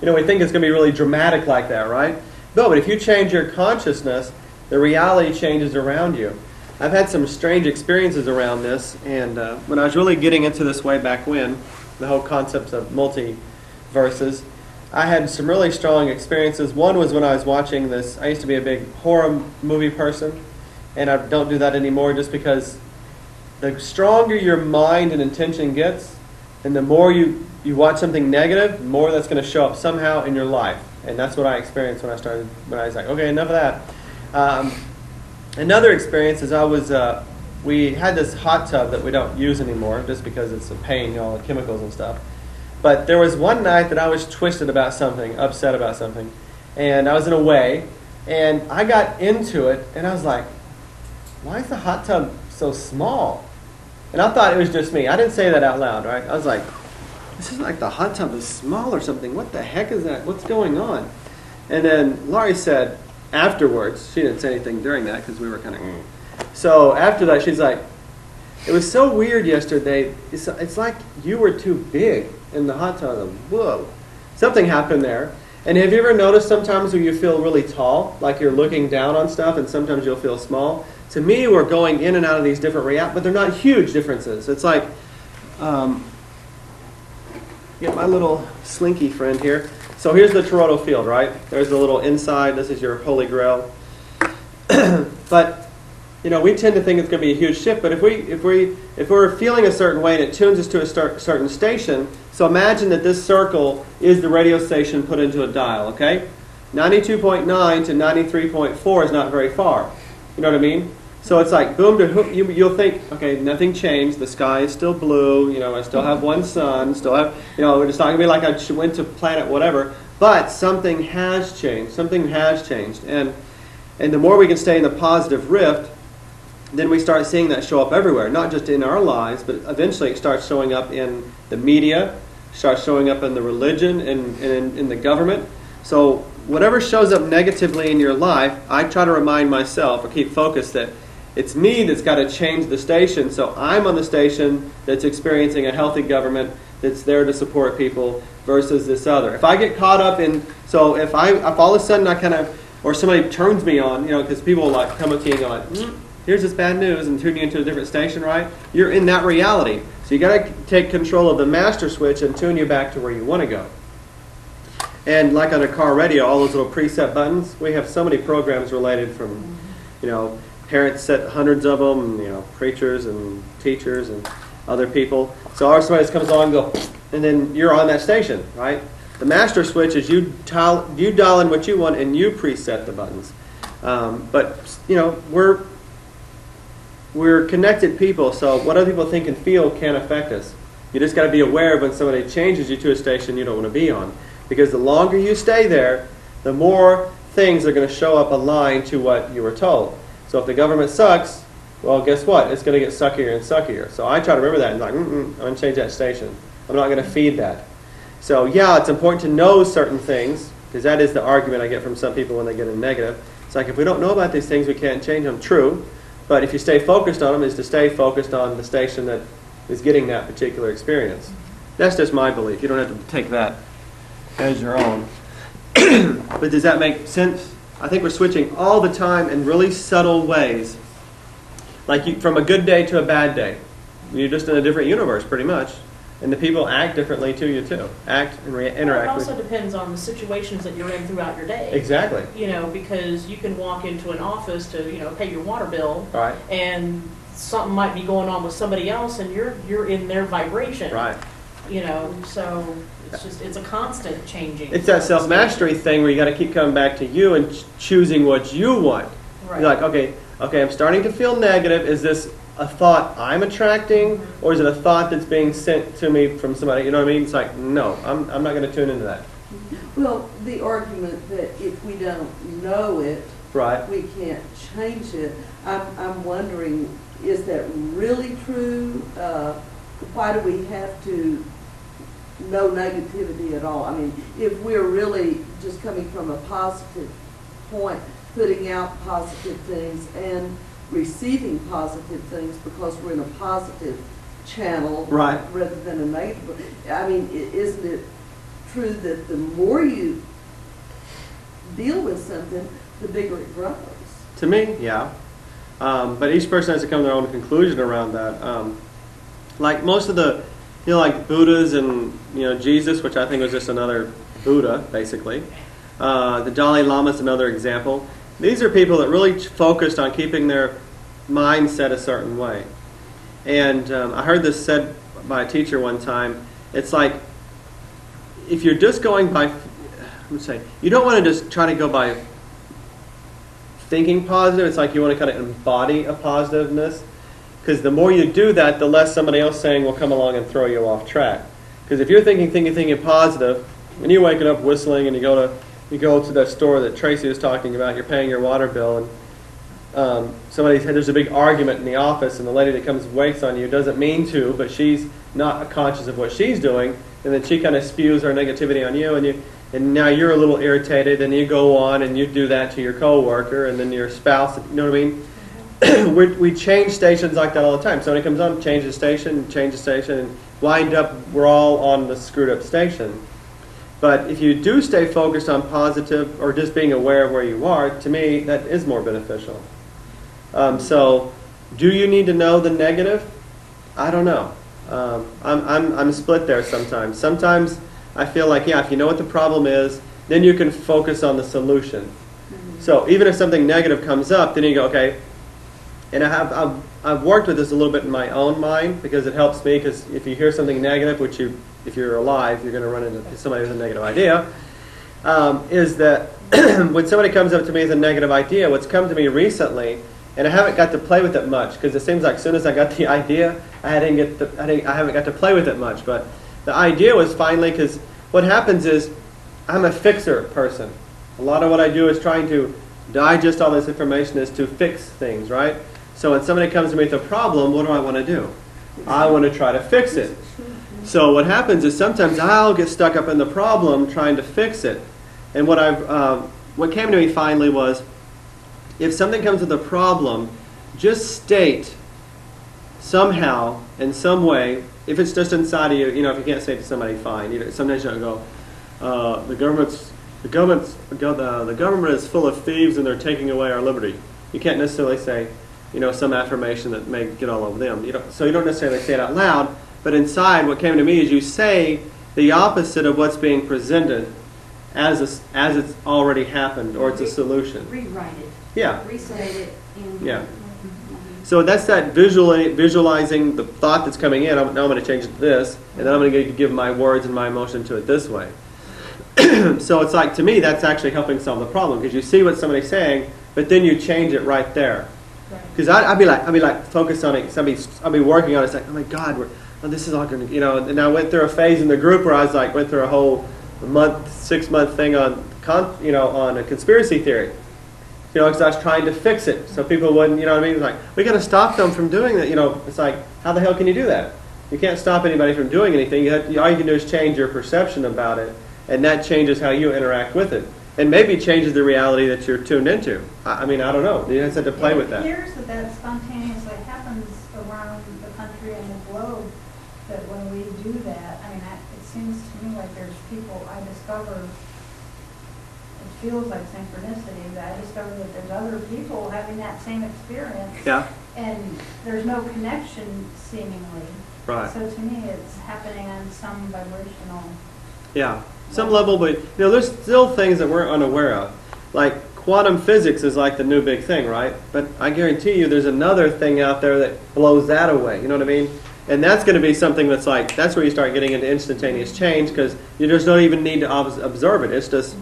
We think it's going to be really dramatic like that, right? No, but if you change your consciousness, the reality changes around you. I've had some strange experiences around this, and when I was really getting into this way back when, the whole concept of multiverses, I had some really strong experiences. One was when I was watching this. I used to be a big horror movie person, and I don't do that anymore just because the stronger your mind and intention gets, and the more you watch something negative, the more that's going to show up somehow in your life. And that's what I experienced when I was like, okay, enough of that. Another experience is we had this hot tub that we don't use anymore just because it's a pain, all the chemicals and stuff. But there was one night that I was twisted about something, upset about something, and I was in a way, and I got into it, and I was like, why is the hot tub so small? And I thought it was just me. I didn't say that out loud, right? I was like, this is like the hot tub is small or something. What the heck is that? What's going on? And then Laurie said afterwards, she didn't say anything during that because we were kind of... So after that, she's like, it was so weird yesterday. It's like you were too big in the hot tub. Whoa. Something happened there. And have you ever noticed sometimes when you feel really tall, like you're looking down on stuff, and sometimes you'll feel small? To me, we're going in and out of these different realities, but they're not huge differences. It's like, get my little slinky friend here. So here's the toroidal field, right? There's the little inside. This is your holy grail. But we tend to think it's going to be a huge shift. But if we're feeling a certain way and it tunes us to a certain station, so imagine that this circle is the radio station put into a dial. Okay, 92.9 to 93.4 is not very far. You know what I mean? So it's like, boom, you'll think, okay, nothing changed. The sky is still blue. I still have one sun. Still have, it's not going to be like I went to planet whatever. But something has changed. Something has changed. And the more we can stay in the positive rift, then we start seeing that show up everywhere. Not just in our lives, but eventually it starts showing up in the media, starts showing up in the religion, and in the government. So whatever shows up negatively in your life, I try to remind myself or keep focused that it's me that's got to change the station. So I'm on the station that's experiencing a healthy government that's there to support people versus this other. If I get caught up in, so if all of a sudden I kind of, or somebody turns me on, because people like come up to you and go like, here's this bad news, and tune you into a different station, right? You're in that reality. So you got to take control of the master switch and tune you back to where you want to go. And like on a car radio, all those little preset buttons, we have so many programs related from, parents set hundreds of them, preachers and teachers and other people. So somebody comes along and go, and then you're on that station, right? The master switch is you dial in what you want and you preset the buttons. But we're connected people, so what other people think and feel can't affect us. You just got to be aware of when somebody changes you to a station you don't want to be on. Because the longer you stay there, the more things are going to show up aligned to what you were told. So if the government sucks, well, guess what? It's going to get suckier and suckier. So I try to remember that and I'm going to change that station. I'm not going to feed that. So yeah, it's important to know certain things, because that is the argument I get from some people when they get in negative. It's like, if we don't know about these things, we can't change them. True. But if you stay focused on them, is to stay focused on the station that is getting that particular experience. That's just my belief. You don't have to take that as your own. But does that make sense? I think we're switching all the time in really subtle ways. Like from a good day to a bad day. You're just in a different universe, pretty much. And the people act differently to you, too. Act and interact. It also depends on the situations that you're in throughout your day. Exactly. Because you can walk into an office to, pay your water bill. Right. And something might be going on with somebody else, and you're in their vibration. Right. So it's a constant changing. It's that self-mastery thing where you got to keep coming back to you and choosing what you want. Right. You're like, okay, I'm starting to feel negative. Is this a thought I'm attracting, or is it a thought that's being sent to me from somebody? You know what I mean? It's like, no, I'm not going to tune into that. Well, the argument that if we don't know it, right, we can't change it. I'm wondering, is that really true? Why do we have to know negativity at all? I mean, if we're really just coming from a positive point, putting out positive things and receiving positive things because we're in a positive channel, right, rather than a negative. I mean, isn't it true that the more you deal with something, the bigger it grows? To me, yeah. But each person has to come to their own conclusion around that. Like most of the, like Buddhas and Jesus, which I think was just another Buddha, basically. The Dalai Lama is another example. These are people that really focused on keeping their mindset a certain way. And I heard this said by a teacher one time. It's like, if you're just going by, you don't want to just try to go by thinking positive. It's like you want to kind of embody a positiveness. Because the more you do that, the less somebody else saying will come along and throw you off track. Because if you're thinking positive, and you're waking up whistling and you go to that store that Tracy was talking about, you're paying your water bill, and there's a big argument in the office, and the lady that comes and waits on you doesn't mean to, but she's not conscious of what she's doing, and then she kind of spews her negativity on you, and now you're a little irritated, and you go on and you do that to your coworker, and then your spouse, you know what I mean? We change stations like that all the time. Somebody comes on, change the station, and wind up, we're all on the screwed up station. But if you do stay focused on positive or just being aware of where you are, to me, that is more beneficial. So, do you need to know the negative? I don't know. I'm split there sometimes. Sometimes I feel like, if you know what the problem is, then you can focus on the solution. Mm-hmm. So even if something negative comes up, then you go, okay. And I've worked with this a little bit in my own mind, because it helps me, because if you hear something negative, which if you're alive, you're going to run into somebody with a negative idea, is that when somebody comes up to me with a negative idea, what's come to me recently and I haven't got to play with it much because it seems like as soon as I got the idea, I haven't got to play with it much. But the idea was finally, because what happens is I'm a fixer person. A lot of what I do is trying to digest all this information is to fix things, right? So when somebody comes to me with a problem, what do I want to do? I want to try to fix it. So what happens is sometimes I'll get stuck up in the problem trying to fix it. And what came to me finally was, if something comes with a problem, just state somehow, in some way, if it's just inside of you, if you can't say it to somebody, fine. Sometimes you don't go, the government is full of thieves and they're taking away our liberty. You can't necessarily say, some affirmation that may get all over them. So you don't necessarily say it out loud, but inside, what came to me is you say the opposite of what's being presented as it's already happened, or it's a solution. Rewrite it. Yeah. Restate it. Yeah. So that's that visualizing the thought that's coming in. Now I'm going to change it to this, and then I'm going to give my words and my emotion to it this way. So it's like, to me, that's actually helping solve the problem, because you see what somebody's saying, but then you change it right there. Because I'd be like focused on it. I'll be working on it. It's like, oh my God, this is all going to, And I went through a phase in the group where I was like, went through a whole 6-month thing on a conspiracy theory. Because I was trying to fix it so people wouldn't, what I mean? It's like, we got to stop them from doing that. It's like, how the hell can you do that? You can't stop anybody from doing anything. All you can do is change your perception about it, and that changes how you interact with it. And maybe changes the reality that you're tuned into. I don't know. You just have to play with that. It appears that spontaneously happens around the country and the globe, that when we do that, it seems to me like there's people I discover, it feels like synchronicity, that I discover that there's other people having that same experience. Yeah. And there's no connection, seemingly. Right. So to me, it's happening on some vibrational... Yeah. Some level, but there's still things that we're unaware of. Like quantum physics is like the new big thing, right? But I guarantee you there's another thing out there that blows that away. You know what I mean? And that's going to be something that's like, that's where you start getting into instantaneous change, because you just don't even need to observe it. It's just,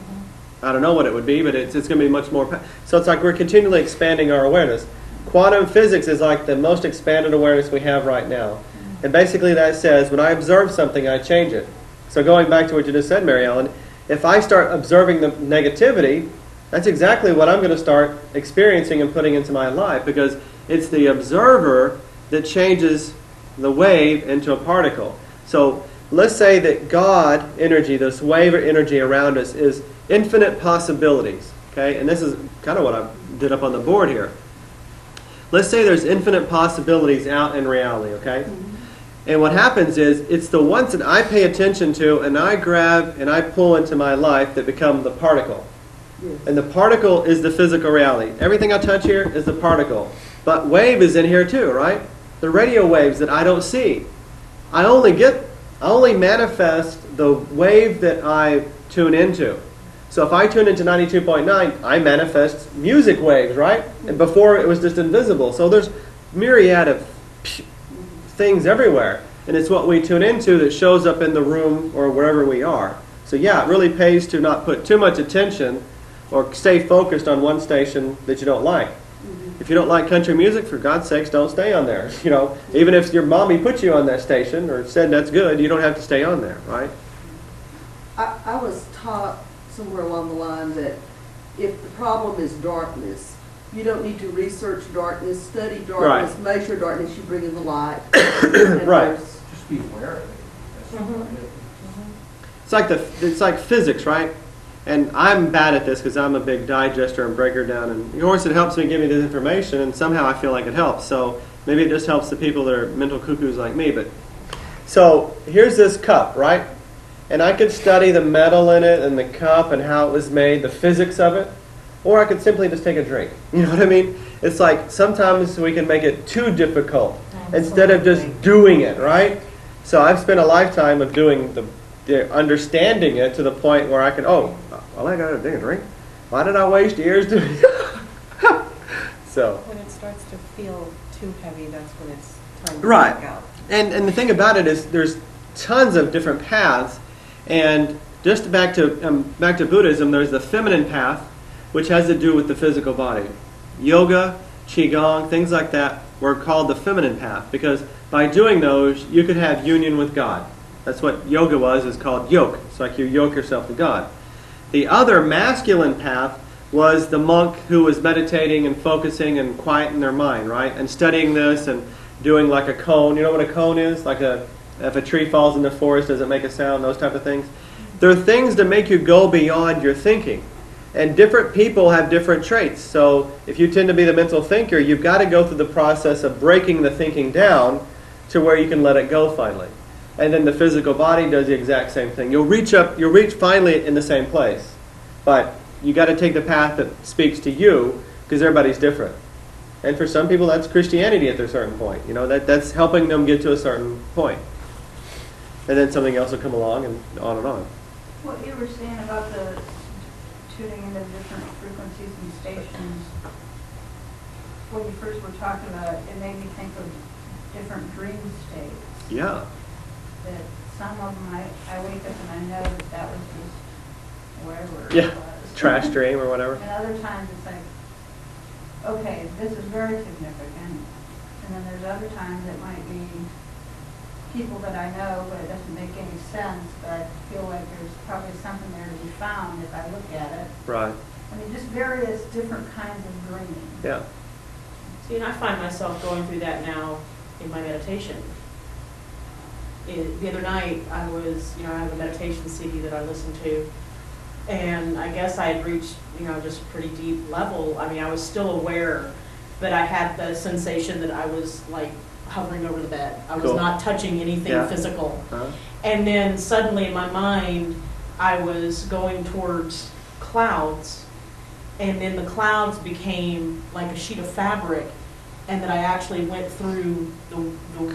I don't know what it would be, but it's going to be much more. So it's like we're continually expanding our awareness. Quantum physics is like the most expanded awareness we have right now. And basically that says, when I observe something, I change it. So going back to what you just said, Mary Ellen, if I start observing the negativity, that's exactly what I'm going to start experiencing and putting into my life, because it's the observer that changes the wave into a particle. So let's say that God energy, this wave of energy around us, is infinite possibilities. Okay, and this is kind of what I did up on the board here. Let's say there's infinite possibilities out in reality. Okay. And what happens is, it's the ones that I pay attention to and I grab and I pull into my life that become the particle. Yes. And the particle is the physical reality. Everything I touch here is the particle. But wave is in here too, right? The radio waves that I don't see. I only manifest the wave that I tune into. So if I tune into 92.9, I manifest music waves, right? And before it was just invisible. So there's myriad of things everywhere, and it's what we tune into that shows up in the room or wherever we are. So yeah, it really pays to not put too much attention or stay focused on one station that you don't like. If you don't like country music, for God's sakes, don't stay on there. Even if your mommy put you on that station or said that's good, you don't have to stay on there, right? I was taught somewhere along the line that if the problem is darkness, you don't need to research darkness, study darkness, measure darkness, you bring in the light. Right. Just be aware of it. It's like physics, right? And I'm bad at this because I'm a big digester and breaker down. And of course it helps me give me this information, and somehow I feel like it helps. So maybe it just helps the people that are mental cuckoos like me. So here's this cup, right? And I could study the metal in it and the cup and how it was made, the physics of it. Or I could simply just take a drink. You know what I mean? It's like sometimes we can make it too difficult instead of just doing it, right? So I've spent a lifetime of doing understanding it to the point where I can, I got to take a drink. Why did I waste years doing it? So when it starts to feel too heavy, that's when it's time to back out. And the thing about it is there's tons of different paths. And just back to Buddhism, there's the feminine path, which has to do with the physical body. Yoga, qigong, things like that were called the feminine path, because by doing those, you could have union with God. That's what yoga was, is called yoke. It's like you yoke yourself to God. The other masculine path was the monk who was meditating and focusing and quieting their mind, right? And studying this and doing like a cone. You know what a cone is? Like if a tree falls in the forest, does it make a sound? Those type of things. There are things to make you go beyond your thinking. And different people have different traits. So if you tend to be the mental thinker, you've got to go through the process of breaking the thinking down to where you can let it go finally. And then the physical body does the exact same thing. You'll reach finally in the same place. But you got to take the path that speaks to you, because everybody's different. And for some people, that's Christianity at a certain point. You know, that's helping them get to a certain point. And then something else will come along, and on and on. What you were saying about the tuning into different frequencies and stations, when you first were talking about it, it made me think of different dream states. Yeah. That some of them, I wake up and I know that was just wherever Yeah. it was. Trash dream or whatever. And other times it's like, okay, this is very significant. And then there's other times it might be people that I know, but it doesn't make any sense, but I feel like there's probably something there to be found if I look at it. Right. I mean, just various different kinds of dreaming. Yeah. See, and I find myself going through that now in my meditation. The other night, I have a meditation CD that I listen to, and I guess I had reached, just a pretty deep level. I mean, I was still aware, but I had the sensation that I was like hovering over the bed. I was Cool. not touching anything physical. Uh-huh. And then suddenly in my mind, I was going towards clouds, and then the clouds became like a sheet of fabric, and then I actually went through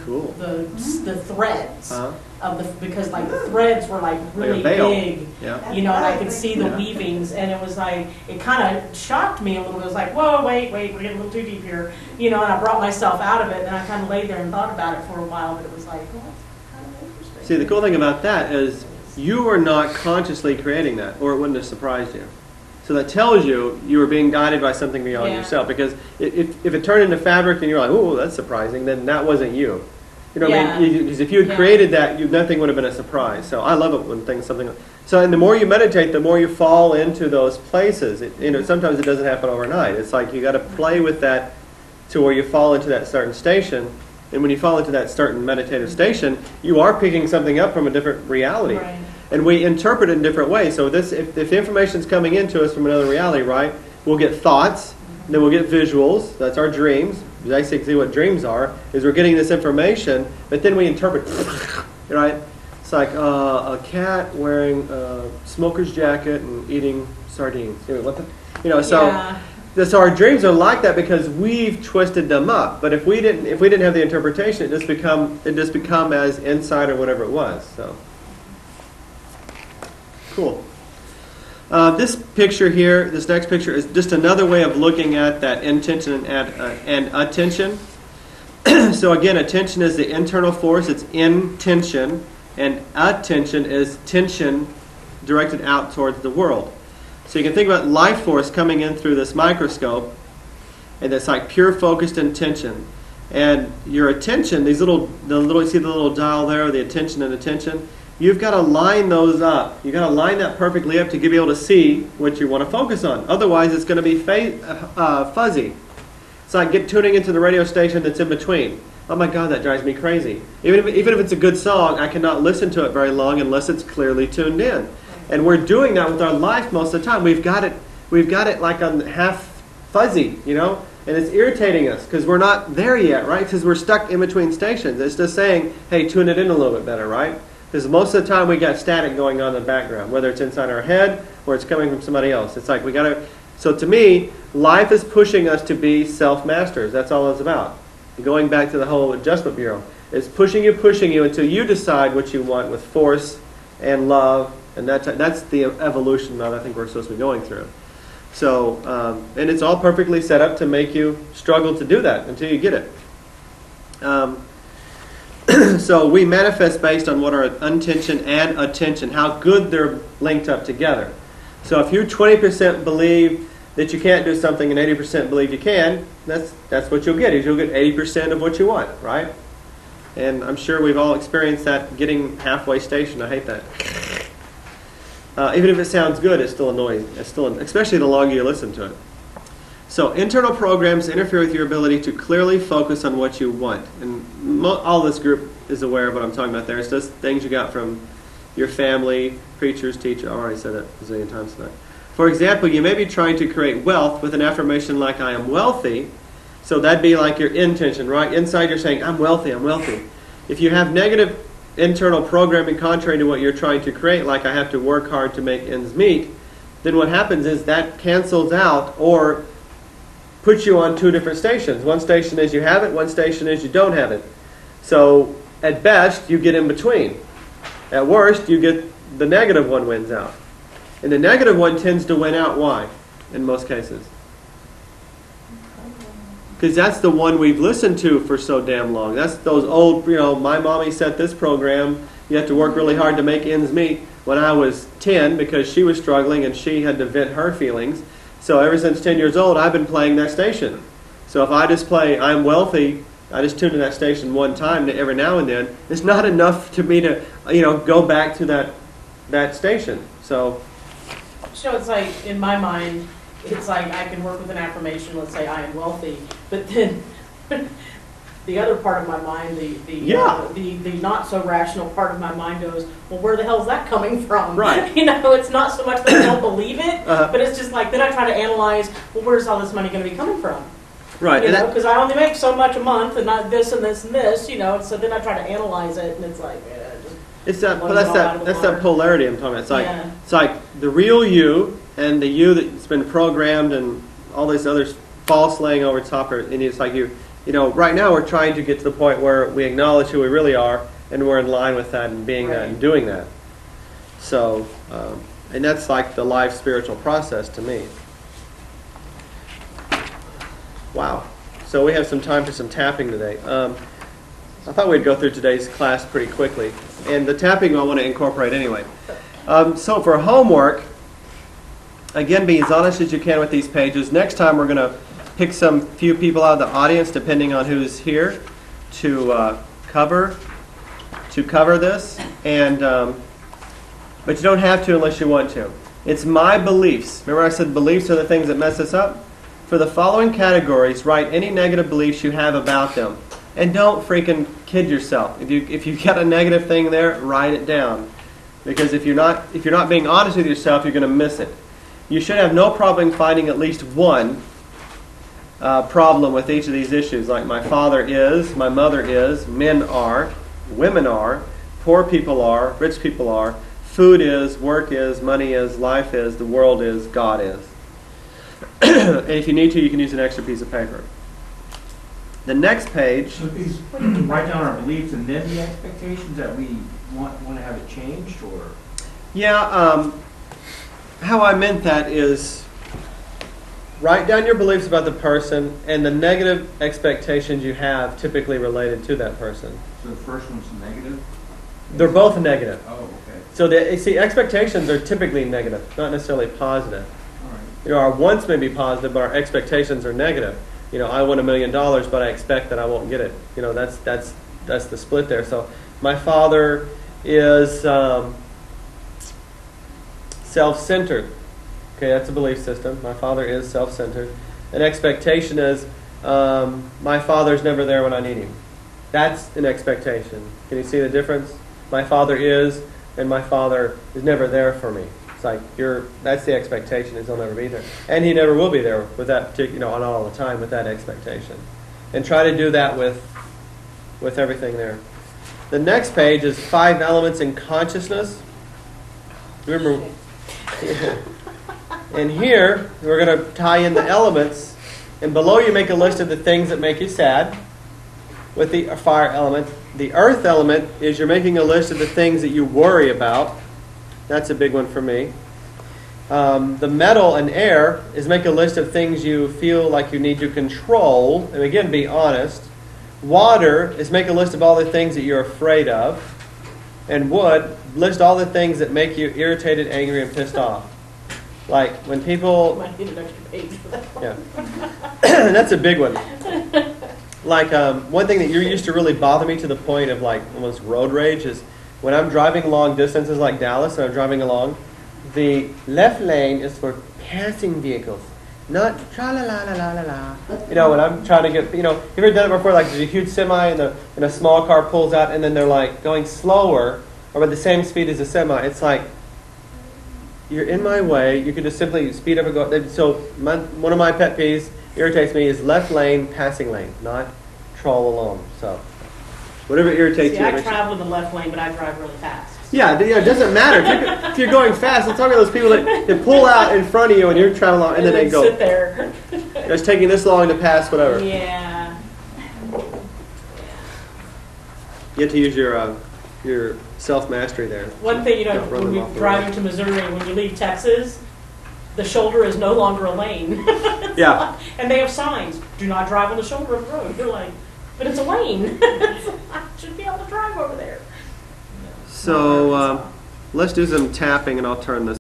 Cool. the threads Uh-huh. because like the threads were like really veil. big, Yeah. and I could see the Yeah. weavings, and it was like, it kind of shocked me a little bit. It was like, whoa, wait, we're getting a little too deep here, and I brought myself out of it, and I kind of laid there and thought about it for a while, but it was like, well, that's kind of interesting. See, the cool thing about that is you were not consciously creating that, or it wouldn't have surprised you. So that tells you were being guided by something beyond Yeah. yourself. Because if it turned into fabric and you're like, oh, that's surprising, then that wasn't you. You know what I mean? Because if you had created that, nothing would have been a surprise. So I love it when something. So and the more you meditate, the more you fall into those places. Sometimes it doesn't happen overnight. It's like you got to play with that to where you fall into that certain station. And when you fall into that certain meditative station, you are picking something up from a different reality. Right. And we interpret it in different ways. So if the information's coming into us from another reality, right, we'll get thoughts, and then we'll get visuals. That's our dreams. Basically what dreams are, is we're getting this information, but then we interpret, right? It's like a cat wearing a smoker's jacket and eating sardines. So our dreams are like that because we've twisted them up. But if we didn't have the interpretation, it just become as insight or whatever it was. So. Cool. This picture here, this next picture, is just another way of looking at that intention and attention. So again, attention is the internal force. It's intention. And attention is tension directed out towards the world. So you can think about life force coming in through this microscope. And it's like pure focused intention. And your attention, you see the little dial there, the attention and attention. You've got to line those up. You've got to line that perfectly up to be able to see what you want to focus on. Otherwise, it's going to be fuzzy. It's like tuning into the radio station that's in between. Oh my God, that drives me crazy. Even if it's a good song, I cannot listen to it very long unless it's clearly tuned in. And we're doing that with our life most of the time. We've got it like on half fuzzy, and it's irritating us because we're not there yet, right? Because we're stuck in between stations. It's just saying, hey, tune it in a little bit better, right? Because most of the time we got static going on in the background, whether it's inside our head or it's coming from somebody else. It's like so to me, life is pushing us to be self-masters. That's all it's about. Going back to the whole adjustment bureau. It's pushing you until you decide what you want with force and love. And that's the evolution that I think we're supposed to be going through. So, and it's all perfectly set up to make you struggle to do that until you get it. So we manifest based on what our intention and attention, how good they're linked up together. So if you 20% believe that you can't do something and 80% believe you can, that's what you'll get. Is you'll get 80% of what you want, right? And I'm sure we've all experienced that getting halfway station. I hate that. Even if it sounds good, it's still annoying. It's still, especially the longer you listen to it. So internal programs interfere with your ability to clearly focus on what you want. And all this group is aware of what I'm talking about there. It's just things you got from your family, preachers, teacher. I've already said that a zillion times tonight. For example, you may be trying to create wealth with an affirmation like, I am wealthy. So that'd be like your intention, right? Inside you're saying, I'm wealthy, I'm wealthy. If you have negative internal programming contrary to what you're trying to create, like I have to work hard to make ends meet, then what happens is that cancels out or puts you on two different stations. One station is you have it, one station is you don't have it. So at best, you get in between. At worst, you get the negative one wins out. And the negative one tends to win out. Why? In most cases. Because that's the one we've listened to for so damn long. That's those old, my mommy set this program. You have to work really hard to make ends meet. When I was 10, because she was struggling and she had to vent her feelings. So ever since 10 years old, I've been playing that station. So if I just play I'm wealthy, I just tune to that station one time every now and then. It's not enough to me to, go back to that station. So it's like, in my mind, it's like I can work with an affirmation, let's say I am wealthy, but then the other part of my mind, the not so rational part of my mind goes, well, where the hell is that coming from? Right. It's not so much that I don't believe it, but it's just like, then I try to analyze, well, where's all this money going to be coming from? Right. Because I only make so much a month, and not this and this and this, so then I try to analyze it, and it's like, that's that polarity I'm talking about. It's like the real you and the you that's been programmed and all these other false laying over top of it. And it's like right now we're trying to get to the point where we acknowledge who we really are and we're in line with that and being that and doing that. So, and that's like the life spiritual process to me. Wow. So we have some time for some tapping today. I thought we'd go through today's class pretty quickly. And the tapping I want to incorporate anyway. So for homework, again, be as honest as you can with these pages. Next time we're going to pick some few people out of the audience, depending on who's here, to cover this. And but you don't have to unless you want to. It's my beliefs. Remember I said beliefs are the things that mess us up? For the following categories, write any negative beliefs you have about them. And don't freaking kid yourself. If you got a negative thing there, write it down. Because if you're not being honest with yourself, you're going to miss it. You should have no problem finding at least one problem with each of these issues. Like my father is, my mother is, men are, women are, poor people are, rich people are, food is, work is, money is, life is, the world is, God is. And if you need to, you can use an extra piece of paper. The next page. So these write down our beliefs and then the expectations that we want to have it changed, or? Yeah. How I meant that is write down your beliefs about the person and the negative expectations you have typically related to that person. So the first one's negative? They're both negative. Oh, okay. So expectations are typically negative, not necessarily positive. All right. Our wants may be positive, but our expectations are negative. I want $1 million, but I expect that I won't get it. That's the split there. So my father is self-centered. Okay, that's a belief system. My father is self-centered. An expectation is my father's never there when I need him. That's an expectation. Can you see the difference? My father is, and my father is never there for me. It's like that's the expectation, is he'll never be there. And he never will be there with that particular, not all the time, with that expectation. And try to do that with everything there. The next page is 5 elements in consciousness. Remember, and here we're going to tie in the elements. And below you make a list of the things that make you sad with the fire element. The earth element is you're making a list of the things that you worry about. That's a big one for me. The metal and air is make a list of things you feel like you need to control. And again, be honest. Water is make a list of all the things that you're afraid of. And wood, list all the things that make you irritated, angry, and pissed off. Like when people, Might need an extra page for that one. yeah, that's a big one. Like one thing that used to really bother me to the point of like almost road rage is when I'm driving long distances like Dallas and I'm driving along, the left lane is for passing vehicles, not tra la la la la la la. You know, when I'm trying to get, you know, you ever done it before? Like there's a huge semi and a small car pulls out and then they're like going slower or at the same speed as a semi. It's like, you're in my way. You could just simply speed up and go. So one of my pet peeves, irritates me, is left lane, passing lane, not troll along. So whatever irritates See, you. I travel in the left lane, but I drive really fast. Yeah, it doesn't matter. If you're going fast, let's talk about those people that pull out in front of you and you're traveling along and then they go. Sit there. It's taking this long to pass, whatever. Yeah. You have to use your self-mastery there. One thing, you know, Don't run when them we're off the driving road. to Missouri, when you leave Texas, the shoulder is no longer a lane. Yeah. And they have signs, do not drive on the shoulder of the road. You're like, but it's a lane. I should be able to drive over there. So let's do some tapping and I'll turn this